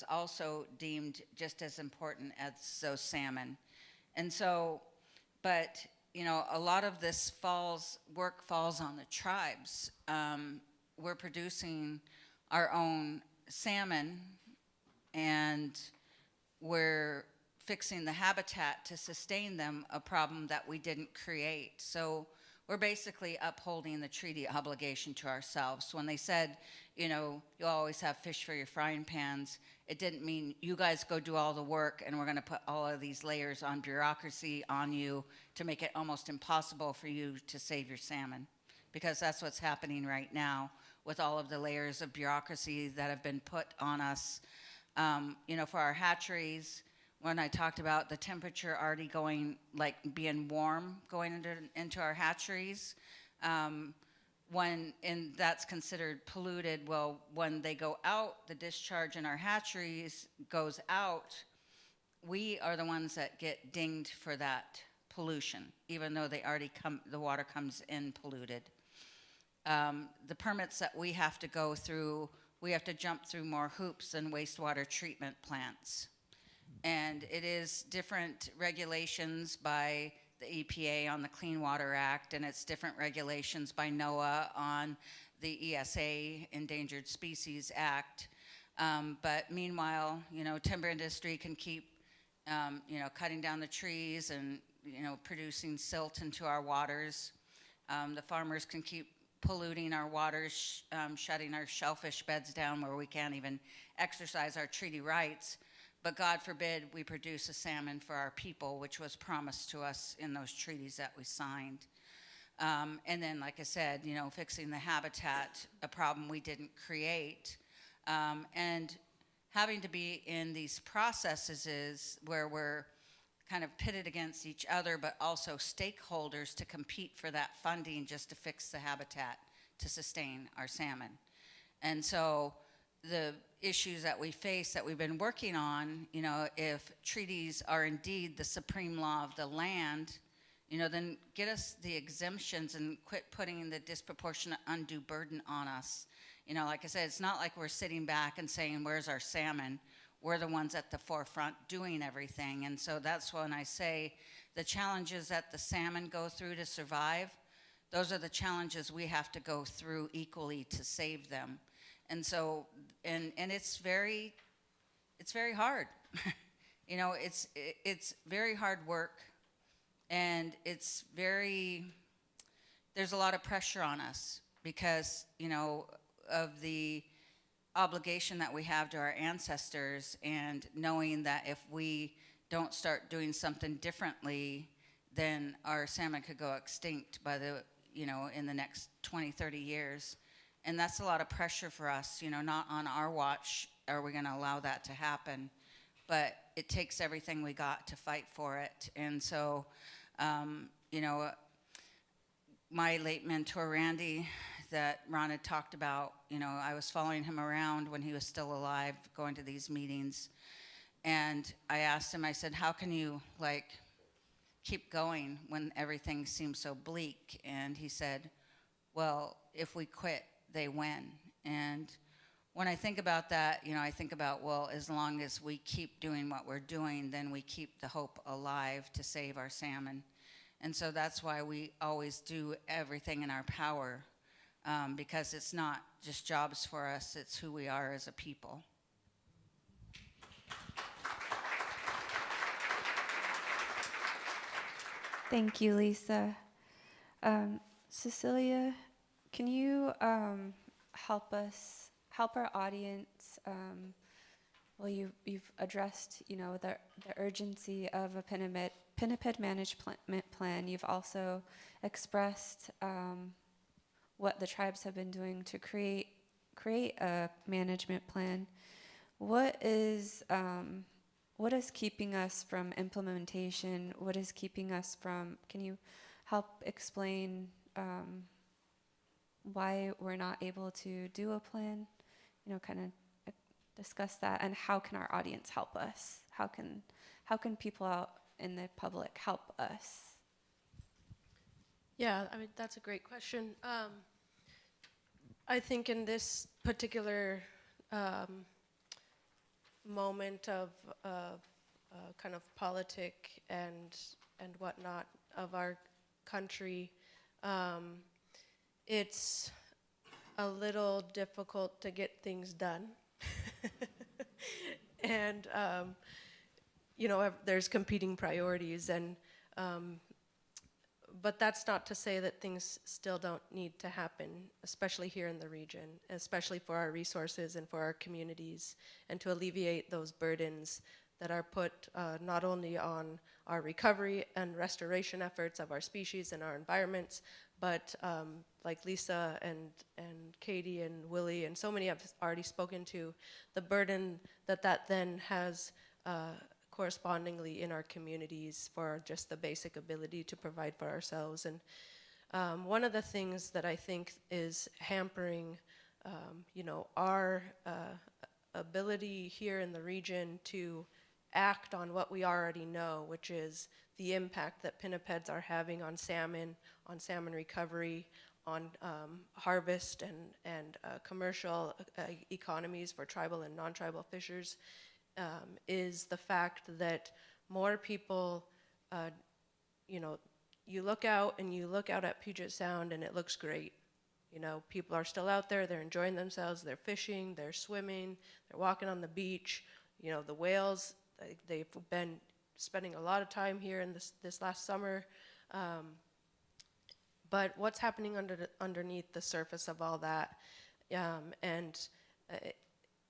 also deemed just as important as those salmon. And so, but, you know, a lot of this work falls on the tribes. We're producing our own salmon, and we're fixing the habitat to sustain them, a problem that we didn't create. So we're basically upholding the treaty obligation to ourselves. When they said, you know, you'll always have fish for your frying pans, it didn't mean you guys go do all the work and we're going to put all of these layers on bureaucracy on you to make it almost impossible for you to save your salmon. Because that's what's happening right now with all of the layers of bureaucracy that have been put on us. You know, for our hatcheries, when I talked about the temperature already going, like being warm going into our hatcheries, and that's considered polluted. Well, when they go out, the discharge in our hatcheries goes out, we are the ones that get dinged for that pollution, even though the water comes in polluted. The permits that we have to go through, we have to jump through more hoops than wastewater treatment plants. And it is different regulations by the EPA on the Clean Water Act, and it's different regulations by NOAA on the ESA, Endangered Species Act. But meanwhile, you know, timber industry can keep, you know, cutting down the trees and, you know, producing silt into our waters. The farmers can keep polluting our waters, shutting our shellfish beds down where we can't even exercise our treaty rights. But God forbid we produce a salmon for our people, which was promised to us in those treaties that we signed. And then, like I said, you know, fixing the habitat, a problem we didn't create. And having to be in these processes is where we're kind of pitted against each other, but also stakeholders to compete for that funding just to fix the habitat to sustain our salmon. And so the issues that we face that we've been working on, you know, if treaties are indeed the supreme law of the land, you know, then get us the exemptions and quit putting the disproportionate undue burden on us. You know, like I said, it's not like we're sitting back and saying, where's our salmon? We're the ones at the forefront doing everything. And so that's when I say the challenges that the salmon go through to survive, those are the challenges we have to go through equally to save them. And so, and it's very hard. You know, it's very hard work, and there's a lot of pressure on us because, you know, of the obligation that we have to our ancestors, and knowing that if we don't start doing something differently, then our salmon could go extinct by in the next 20, 30 years. And that's a lot of pressure for us, you know, not on our watch are we going to allow that to happen, but it takes everything we got to fight for it. And so, you know, my late mentor, Randy, that Ron had talked about. You know, I was following him around when he was still alive, going to these meetings. And I asked him, I said, how can you, like, keep going when everything seems so bleak? And he said, well, if we quit, they win. And when I think about that, you know, I think about, well, as long as we keep doing what we're doing, then we keep the hope alive to save our salmon. And so that's why we always do everything in our power, because it's not just jobs for us, it's who we are as a people. Thank you, Lisa. Cecilia, can you help our audience? Well, you've addressed, you know, the urgency of a pinniped management plan. You've also expressed what the tribes have been doing to create a management plan. What is keeping us from implementation? What is keeping us from? Can you help explain why we're not able to do a plan? You know, kind of discuss that, and how can our audience help us? How can people out in the public help us? Yeah, I mean, that's a great question. I think in this particular moment of kind of politic and whatnot of our country, it's a little difficult to get things done. And, you know, there's competing priorities, and but that's not to say that things still don't need to happen, especially here in the region, especially for our resources and for our communities, and to alleviate those burdens that are put not only on our recovery and restoration efforts of our species and our environments, but like Lisa and Kadi and Willie and so many have already spoken to, the burden that then has correspondingly in our communities for just the basic ability to provide for ourselves. And one of the things that I think is hampering, you know, our ability here in the region to act on what we already know, which is the impact that pinnipeds are having on salmon recovery, on harvest and commercial economies for tribal and non-tribal fishers, is the fact that more people, you know, you look out at Puget Sound and it looks great. You know, people are still out there, they're enjoying themselves, they're fishing, they're swimming, they're walking on the beach. You know, the whales, they've been spending a lot of time here in this last summer. But what's happening underneath the surface of all that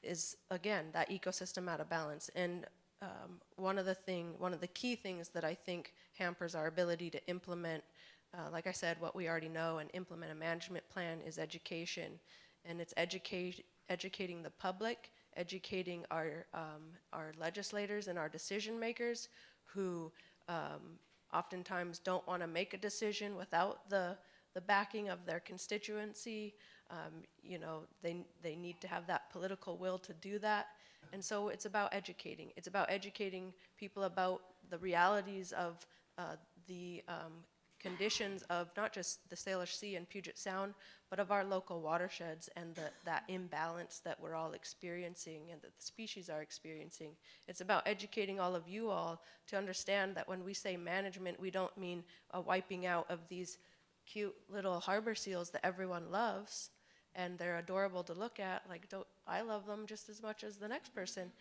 is, again, that ecosystem out of balance. And one of the key things that I think hampers our ability to implement, like I said, what we already know and implement a management plan is education. And it's educating the public, educating our legislators and our decision makers who oftentimes don't want to make a decision without the backing of their constituency. You know, they need to have that political will to do that. And so it's about educating. It's about educating people about the realities of the conditions of not just the Salish Sea and Puget Sound, but of our local watersheds and that imbalance that we're all experiencing and that the species are experiencing. It's about educating all of you all to understand that when we say management, we don't mean a wiping out of these cute little harbor seals that everyone loves, and they're adorable to look at. Like, I love them just as much as the next person.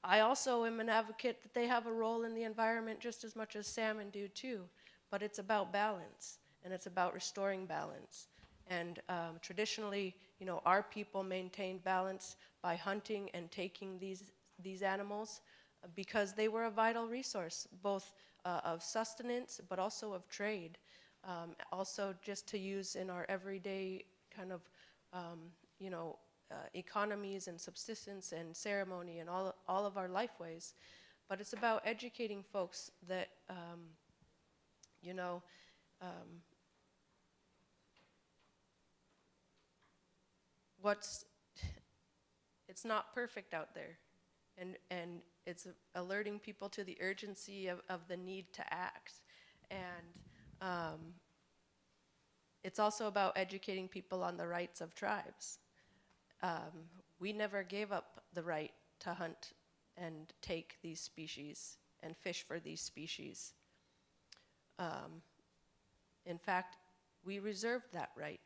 I also am an advocate that they have a role in the environment just as much as salmon do too. But it's about balance, and it's about restoring balance. And traditionally, you know, our people maintained balance by hunting and taking these animals because they were a vital resource, both of sustenance, but also of trade. Also just to use in our everyday kind of, you know, economies and subsistence and ceremony and all of our lifeways. But it's about educating folks that, you know, it's not perfect out there. And it's alerting people to the urgency of the need to act. And it's also about educating people on the rights of tribes. We never gave up the right to hunt and take these species and fish for these species. In fact, we reserved that right,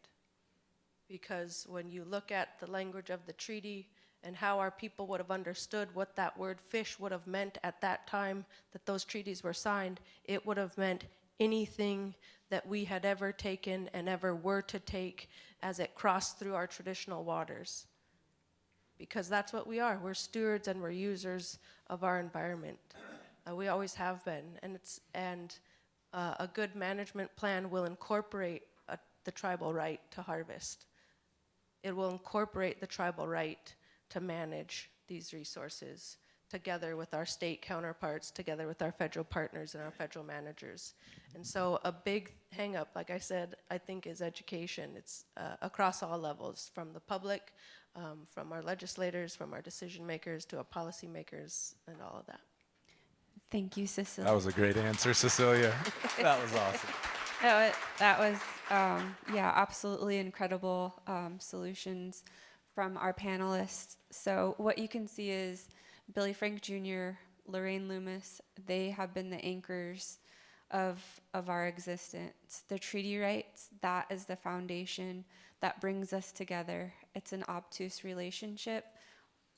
because when you look at the language of the treaty and how our people would have understood what that word fish would have meant at that time that those treaties were signed, it would have meant anything that we had ever taken and ever were to take as it crossed through our traditional waters. Because that's what we are. We're stewards and we're users of our environment. We always have been. And a good management plan will incorporate the tribal right to harvest. It will incorporate the tribal right to manage these resources together with our state counterparts, together with our federal partners and our federal managers. And so a big hang up, like I said, I think is education. It's across all levels, from the public, from our legislators, from our decision makers to our policy makers and all of that. Thank you, Cecilia. That was a great answer, Cecilia. That was awesome. That was yeah, absolutely incredible solutions from our panelists. So what you can see is Billy Frank Jr., Lorraine Loomis, they have been the anchors of our existence. The treaty rights, that is the foundation that brings us together. It's an obtuse relationship.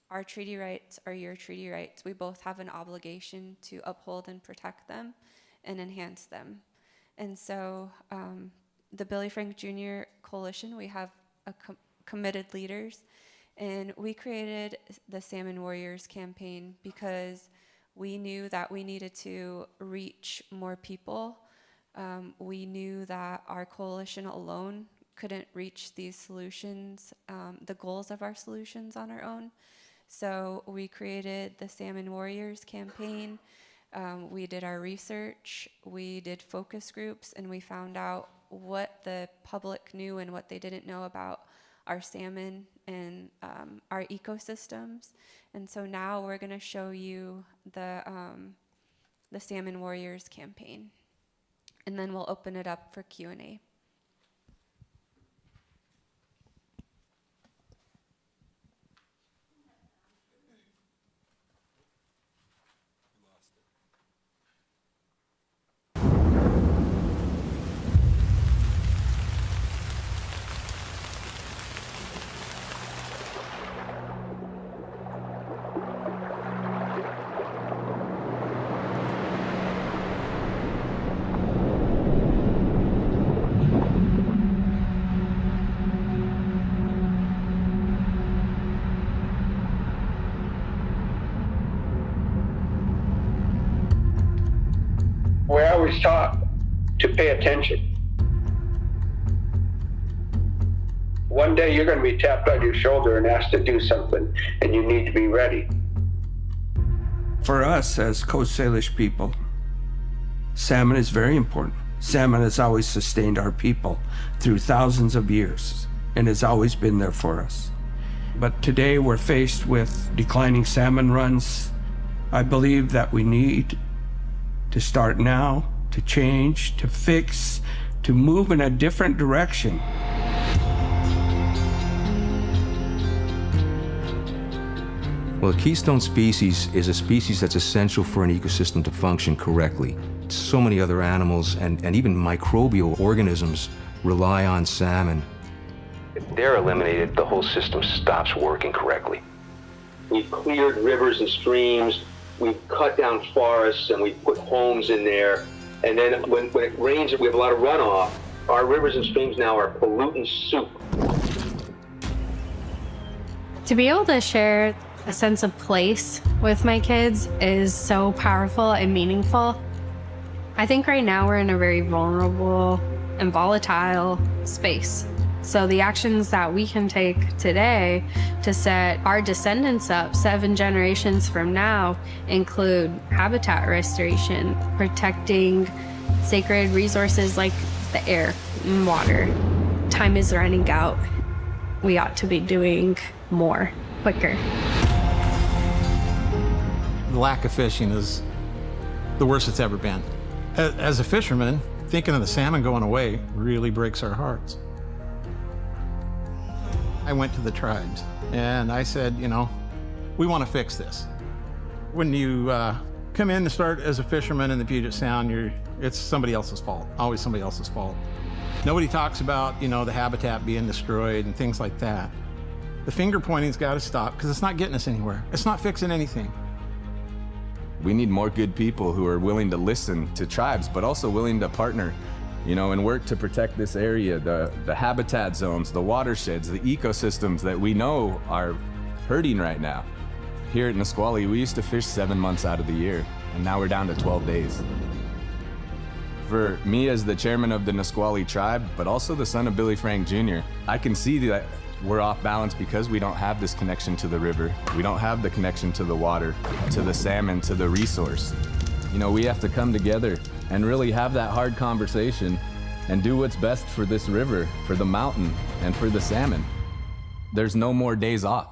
Our treaty rights are your treaty rights. We both have an obligation to uphold and protect them and enhance them. And so the Billy Frank Jr. Coalition, we have committed leaders, and we created the Salmon Warriors campaign because we knew that we needed to reach more people. We knew that our coalition alone couldn't reach these solutions, the goals of our solutions on our own. So we created the Salmon Warriors campaign. We did our research, we did focus groups, and we found out what the public knew and what they didn't know about our salmon and our ecosystems. And so now we're going to show you the Salmon Warriors campaign, and then we'll open it up for Q&A. We're always taught to pay attention. One day you're going to be tapped on your shoulder and asked to do something, and you need to be ready. For us as Coast Salish people, salmon is very important. Salmon has always sustained our people through thousands of years and has always been there for us. But today we're faced with declining salmon runs. I believe that we need to start now, to change, to fix, to move in a different direction. Well, a keystone species is a species that's essential for an ecosystem to function correctly. So many other animals and even microbial organisms rely on salmon. If they're eliminated, the whole system stops working correctly. We've cleared rivers and streams, we've cut down forests, and we've put homes in there. And then when it rains and we have a lot of runoff, our rivers and streams now are pollutant soup. To be able to share a sense of place with my kids is so powerful and meaningful. I think right now we're in a very vulnerable and volatile space. So the actions that we can take today to set our descendants up 7 generations from now include habitat restoration, protecting sacred resources like the air and water. Time is running out. we ought to be doing more, quicker. The lack of fishing is the worst it's ever been. As a fisherman, thinking of the salmon going away really breaks our hearts. I went to the tribes and I said, you know, we want to fix this. When you come in to start as a fisherman in the Puget Sound, it's somebody else's fault, always somebody else's fault. Nobody talks about, you know, the habitat being destroyed and things like that. The finger pointing's got to stop because it's not getting us anywhere. It's not fixing anything. We need more good people who are willing to listen to tribes, but also willing to partner, you know, and work to protect this area, the habitat zones, the watersheds, the ecosystems that we know are hurting right now. Here at Nisqually, we used to fish 7 months out of the year, and now we're down to 12 days. For me as the chairman of the Nisqually tribe, but also the son of Billy Frank Jr., I can see that we're off balance because we don't have this connection to the river. We don't have the connection to the water, to the salmon, to the resource. You know, we have to come together and really have that hard conversation and do what's best for this river, for the mountain, and for the salmon. There's no more days off.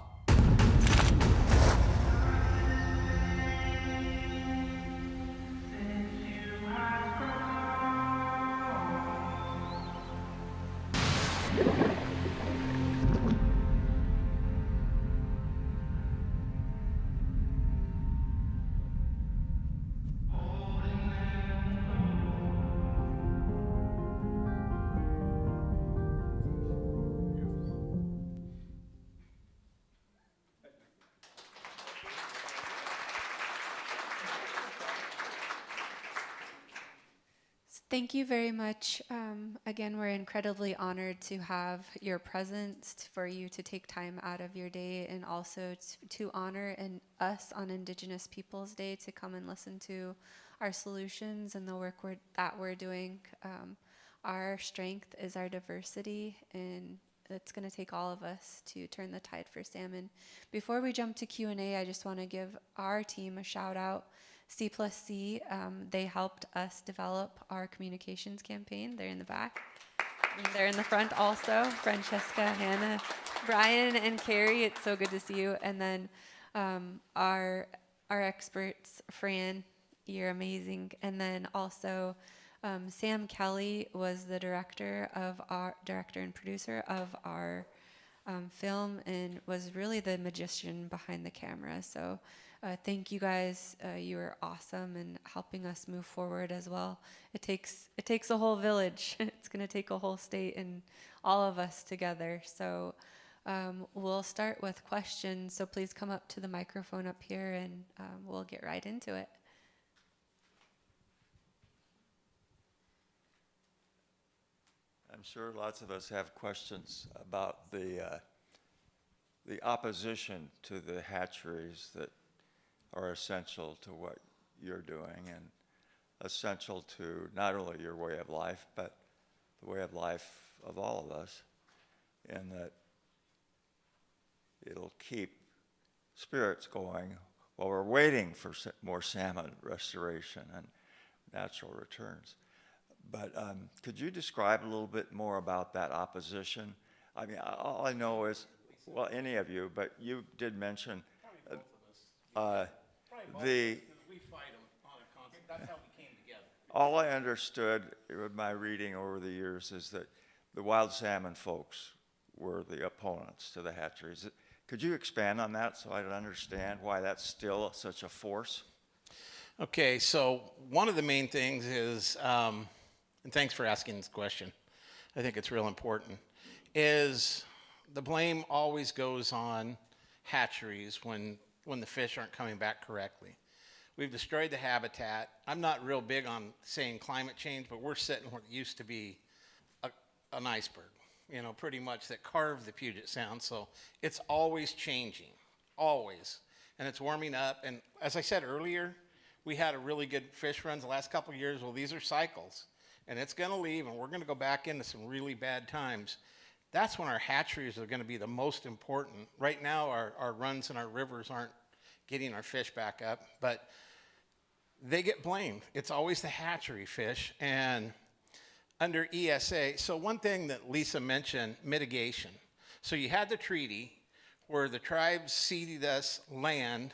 Thank you very much. Again, we're incredibly honored to have your presence, for you to take time out of your day, and also to honor us on Indigenous Peoples Day to come and listen to our solutions and the work that we're doing. Our strength is our diversity, and it's going to take all of us to turn the tide for salmon. Before we jump to Q&A, I just want to give our team a shout out. SeiiNiiSeii, they helped us develop our communications campaign. They're in the back. And they're in the front also. Francesca, Hannah, Brian, and Carrie, it's so good to see you. And then our experts, Fran, you're amazing. And then also Sam Kelly was the director and producer of our film, and was really the magician behind the camera. So thank you guys. You are awesome and helping us move forward as well. It takes a whole village. It's going to take a whole state and all of us together. So we'll start with questions. So please come up to the microphone up here, and we'll get right into it. I'm sure lots of us have questions about the opposition to the hatcheries that are essential to what you're doing, and essential to not only your way of life, but the way of life of all of us, and that it'll keep spirits going while we're waiting for more salmon restoration and natural returns. But could you describe a little bit more about that opposition? I mean, all I know is, well, any of you, but you did mention we fight them on a constant. That's how we came together. All I understood with my reading over the years is that the wild salmon folks were the opponents to the hatcheries. Could you expand on that so I can understand why that's still such a force? Okay, so one of the main things is, and thanks for asking this question, I think it's real important, is the blame always goes on hatcheries when the fish aren't coming back correctly. We've destroyed the habitat. I'm not real big on saying climate change, but we're sitting what used to be an iceberg, you know, pretty much, that carved the Puget Sound. So it's always changing, always. And it's warming up. And as I said earlier, we had a really good fish runs the last couple of years. Well, these are cycles, and it's going to leave, and we're going to go back into some really bad times. That's when our hatcheries are going to be the most important. Right now, our runs and our rivers aren't getting our fish back up, but they get blamed. It's always the hatchery fish. And under ESA, so one thing that Lisa mentioned, mitigation. So you had the treaty where the tribes ceded us land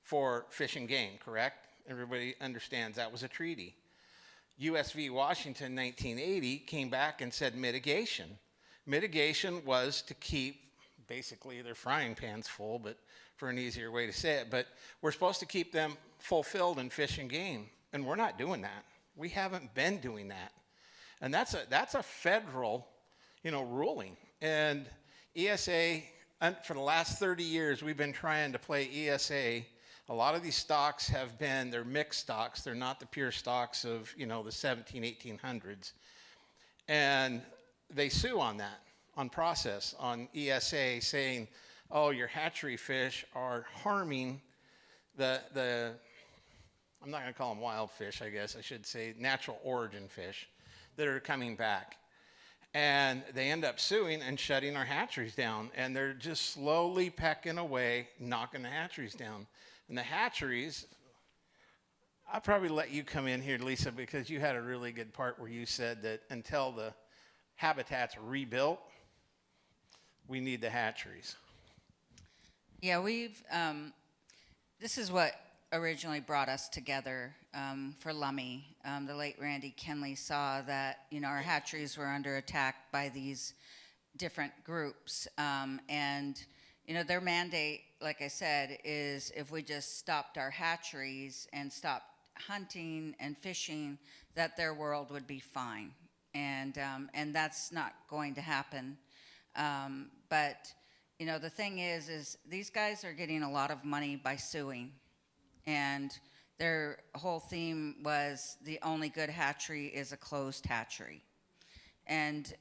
for fish and game, correct? Everybody understands that was a treaty. US v. Washington 1980 came back and said mitigation. Mitigation was to keep basically their frying pans full, but for an easier way to say it, but we're supposed to keep them fulfilled in fish and game, and we're not doing that. We haven't been doing that. And that's a federal, ruling. And ESA, for the last 30 years, we've been trying to play ESA. A lot of these stocks they're mixed stocks. They're not the pure stocks of, the 1800s. And they sue on that, on process, on ESA, saying, oh, your hatchery fish are harming the I'm not going to call them wild fish, I guess I should say, natural origin fish that are coming back. And they end up suing and shutting our hatcheries down. And they're just slowly pecking away, knocking the hatcheries down. And the hatcheries, I'll probably let you come in here, Lisa, because you had a really good part where you said that until the habitat's rebuilt, we need the hatcheries. Yeah, this is what originally brought us together for Lummi. The late Randy Kenley saw that, our hatcheries were under attack by these different groups. And, their mandate, like I said, is if we just stopped our hatcheries and stopped hunting and fishing, that their world would be fine. And that's not going to happen. But the thing is these guys are getting a lot of money by suing. And their whole theme was the only good hatchery is a closed hatchery. And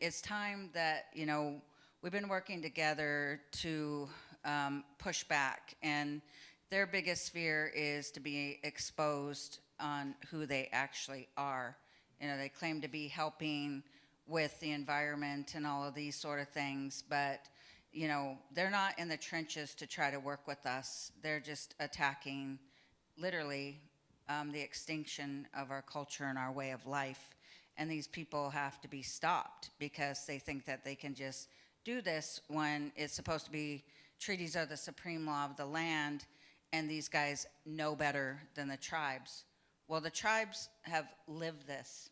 it's time that, we've been working together to push back. And their biggest fear is to be exposed on who they actually are. They claim to be helping with the environment and all of these sort of things, but they're not in the trenches to try to work with us. They're just attacking literally the extinction of our culture and our way of life. And these people have to be stopped because they think that they can just do this when it's supposed to be treaties are the supreme law of the land, and these guys know better than the tribes. Well, the tribes have lived this.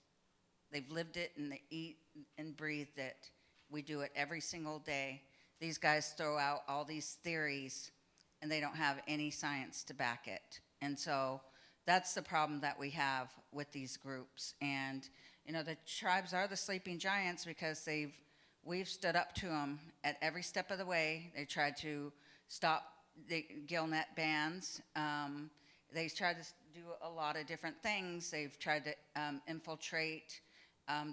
They've lived it and they eat and breathe it. We do it every single day. These guys throw out all these theories and they don't have any science to back it. And so that's the problem that we have with these groups. And, the tribes are the sleeping giants because we've stood up to them at every step of the way. They tried to stop the gill net bans. They tried to do a lot of different things. They've tried to infiltrate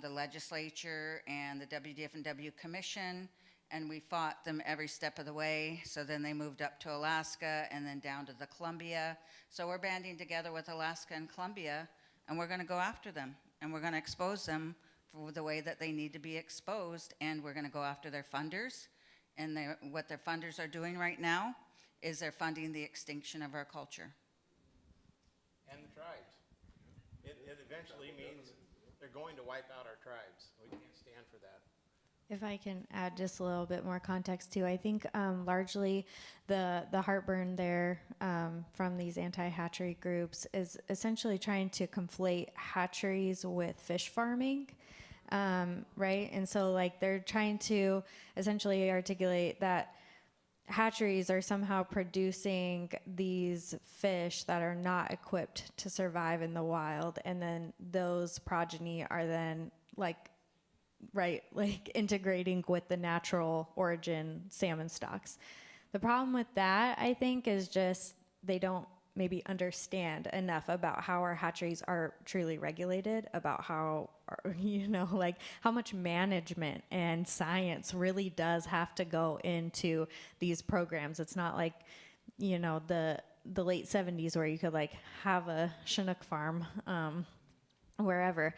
the legislature and the WDF&W Commission, and we fought them every step of the way. So then they moved up to Alaska and then down to the Columbia. So we're banding together with Alaska and Columbia, and we're going to go after them, and we're going to expose them for the way that they need to be exposed, and we're going to go after their funders. And what their funders are doing right now is they're funding the extinction of our culture. And the tribes. It eventually means they're going to wipe out our tribes. We can't stand for that. If I can add just a little bit more context too, I think largely the heartburn there from these anti-hatchery groups is essentially trying to conflate hatcheries with fish farming, right? And so they're trying to essentially articulate that hatcheries are somehow producing these fish that are not equipped to survive in the wild, and then those progeny are then integrating with the natural origin salmon stocks. The problem with that, I think, is just they don't maybe understand enough about how our hatcheries are truly regulated, about how, how much management and science really does have to go into these programs. It's not like, the late 70s where you could have a Chinook farm wherever.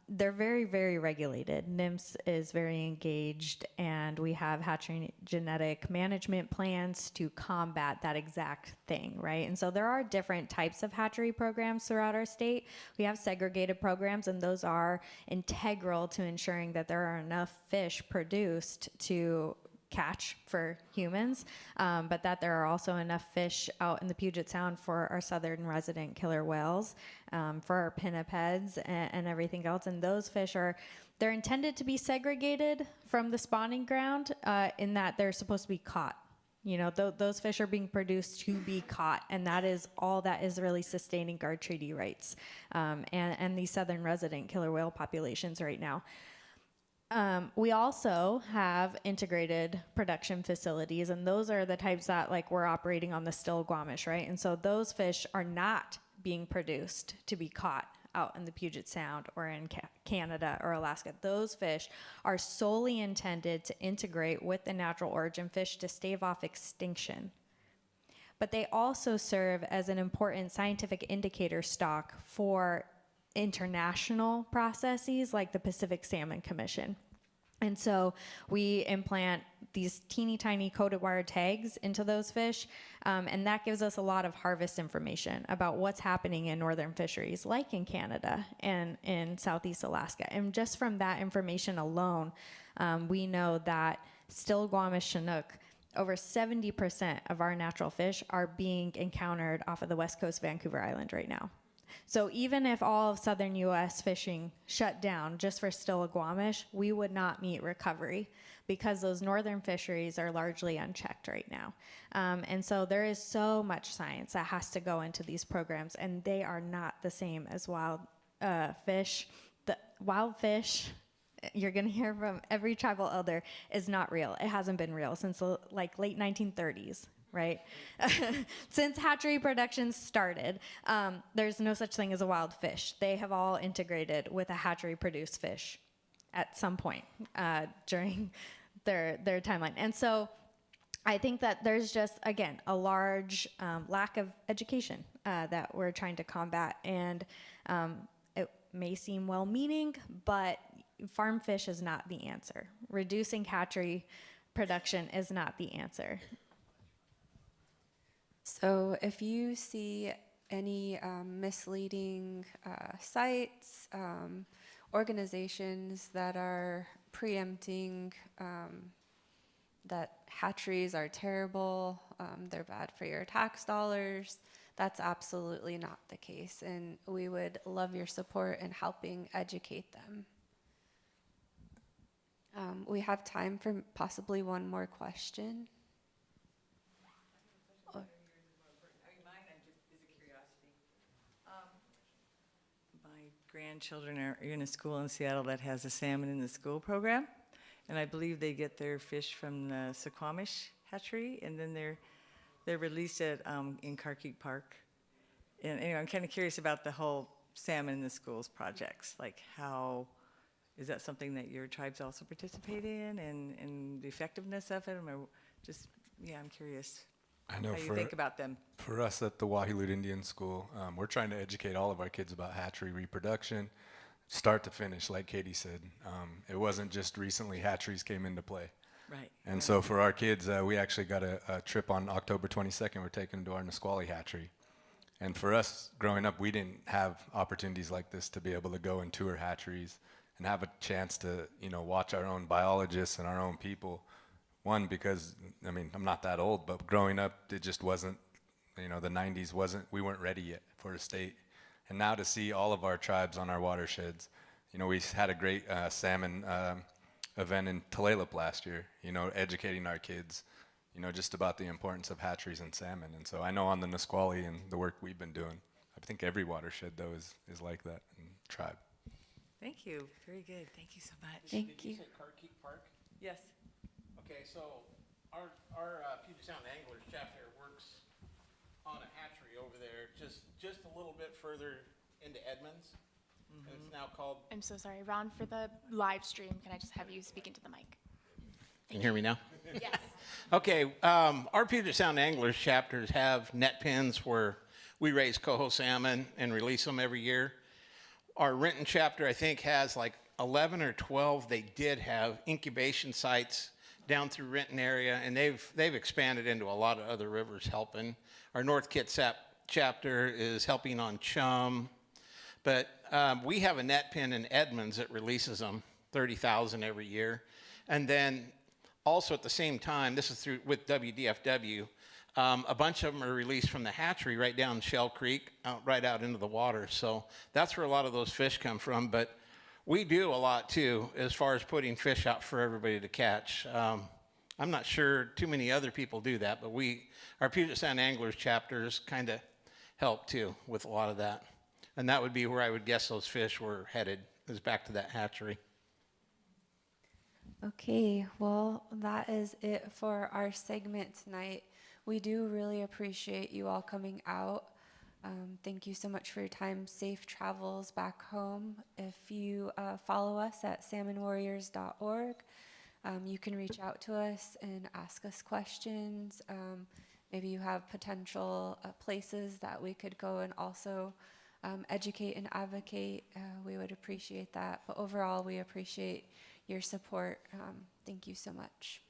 They're very, very regulated. NIMS is very engaged, and we have hatchery genetic management plans to combat that exact thing, right? And so there are different types of hatchery programs throughout our state. We have segregated programs, and those are integral to ensuring that there are enough fish produced to catch for humans, but that there are also enough fish out in the Puget Sound for our southern resident killer whales, for our pinnipeds and everything else. And those fish they're intended to be segregated from the spawning ground in that they're supposed to be caught. You know, those fish are being produced to be caught, and that is all that is really sustaining our treaty rights and these southern resident killer whale populations right now. We also have integrated production facilities, and those are the types that like we're operating on the Still-Squamish, right? And so those fish are not being produced to be caught out in the Puget Sound or in Canada or Alaska. Those fish are solely intended to integrate with the natural origin fish to stave off extinction. But they also serve as an important scientific indicator stock for international processes like the Pacific Salmon Commission. And so we implant these teeny tiny coated wire tags into those fish, and that gives us a lot of harvest information about what's happening in northern fisheries, like in Canada and in Southeast Alaska. And just from that information alone, we know that Still-Squamish Chinook, over 70% of our natural fish are being encountered off of the west coast Vancouver Island right now. So even if all of southern U.S. fishing shut down just for Still-Squamish, we would not meet recovery because those northern fisheries are largely unchecked right now. And so there is so much science that has to go into these programs, and they are not the same as wild fish. The wild fish, you're going to hear from every tribal elder, is not real. It hasn't been real since like late 1930s. Right? Since hatchery production started, there's no such thing as a wild fish. They have all integrated with a hatchery-produced fish at some point during their timeline. And so I think that there's just, again, a large lack of education that we're trying to combat. And it may seem well-meaning, but farm fish is not the answer. Reducing hatchery production is not the answer. So if you see any misleading sites, organizations that are preempting that hatcheries are terrible, they're bad for your tax dollars, that's absolutely not the case. And we would love your support in helping educate them. We have time for possibly one more question. Grandchildren are in a school in Seattle that has a salmon in the school program, and I believe they get their fish from the Suquamish hatchery, and then they're released at in Carkeek Park. And anyway, I'm kind of curious about the whole salmon in the schools projects. Like, how is that something that your tribes also participate in, and the effectiveness of it? Or just, yeah, I'm curious. I know how you think about them. For us at the Wahilut Indian School, we're trying to educate all of our kids about hatchery reproduction, start to finish, like Katie said. It wasn't just recently hatcheries came into play. Right. And so for our kids, we actually got a trip on October 22nd. We're taking them to our Nisqually hatchery. And for us, growing up, we didn't have opportunities like this to be able to go and tour hatcheries and have a chance to, watch our own biologists and our own people. One, because, I'm not that old, but growing up, it just wasn't, the 90s we weren't ready yet for a state. And now to see all of our tribes on our watersheds, we had a great salmon event in Tulalip last year, educating our kids, just about the importance of hatcheries and salmon. And so I know on the Nisqually and the work we've been doing, I think every watershed, though, is like that in tribe. Thank you. Very good. Thank you so much. Thank you. Did you say Carkeek Park? Yes. Okay, so our Puget Sound Anglers chapter works on a hatchery over there, just a little bit further into Edmonds, and it's now called. I'm so sorry, Ron, for the live stream, can I just have you speak into the mic? Can you hear me now? Yes. Okay, our Puget Sound Anglers chapters have net pens where we raise coho salmon and release them every year. Our Renton chapter, I think, has like 11 or 12. They did have incubation sites down through Renton area, and they've expanded into a lot of other rivers helping. Our North Kitsap chapter is helping on chum, but we have a net pen in Edmonds that releases them, 30,000 every year. And then also at the same time, this is through with WDFW, a bunch of them are released from the hatchery right down Shell Creek, right out into the water. So that's where a lot of those fish come from. But we do a lot too, as far as putting fish out for everybody to catch. I'm not sure too many other people do that, but our Puget Sound Anglers chapters kind of help too with a lot of that. And that would be where I would guess those fish were headed, is back to that hatchery. Okay, well, that is it for our segment tonight. We do really appreciate you all coming out. Thank you so much for your time. Safe travels back home. If you follow us at salmonwarriors.org, you can reach out to us and ask us questions. Maybe you have potential places that we could go and also educate and advocate. We would appreciate that. But overall, we appreciate your support. Thank you so much.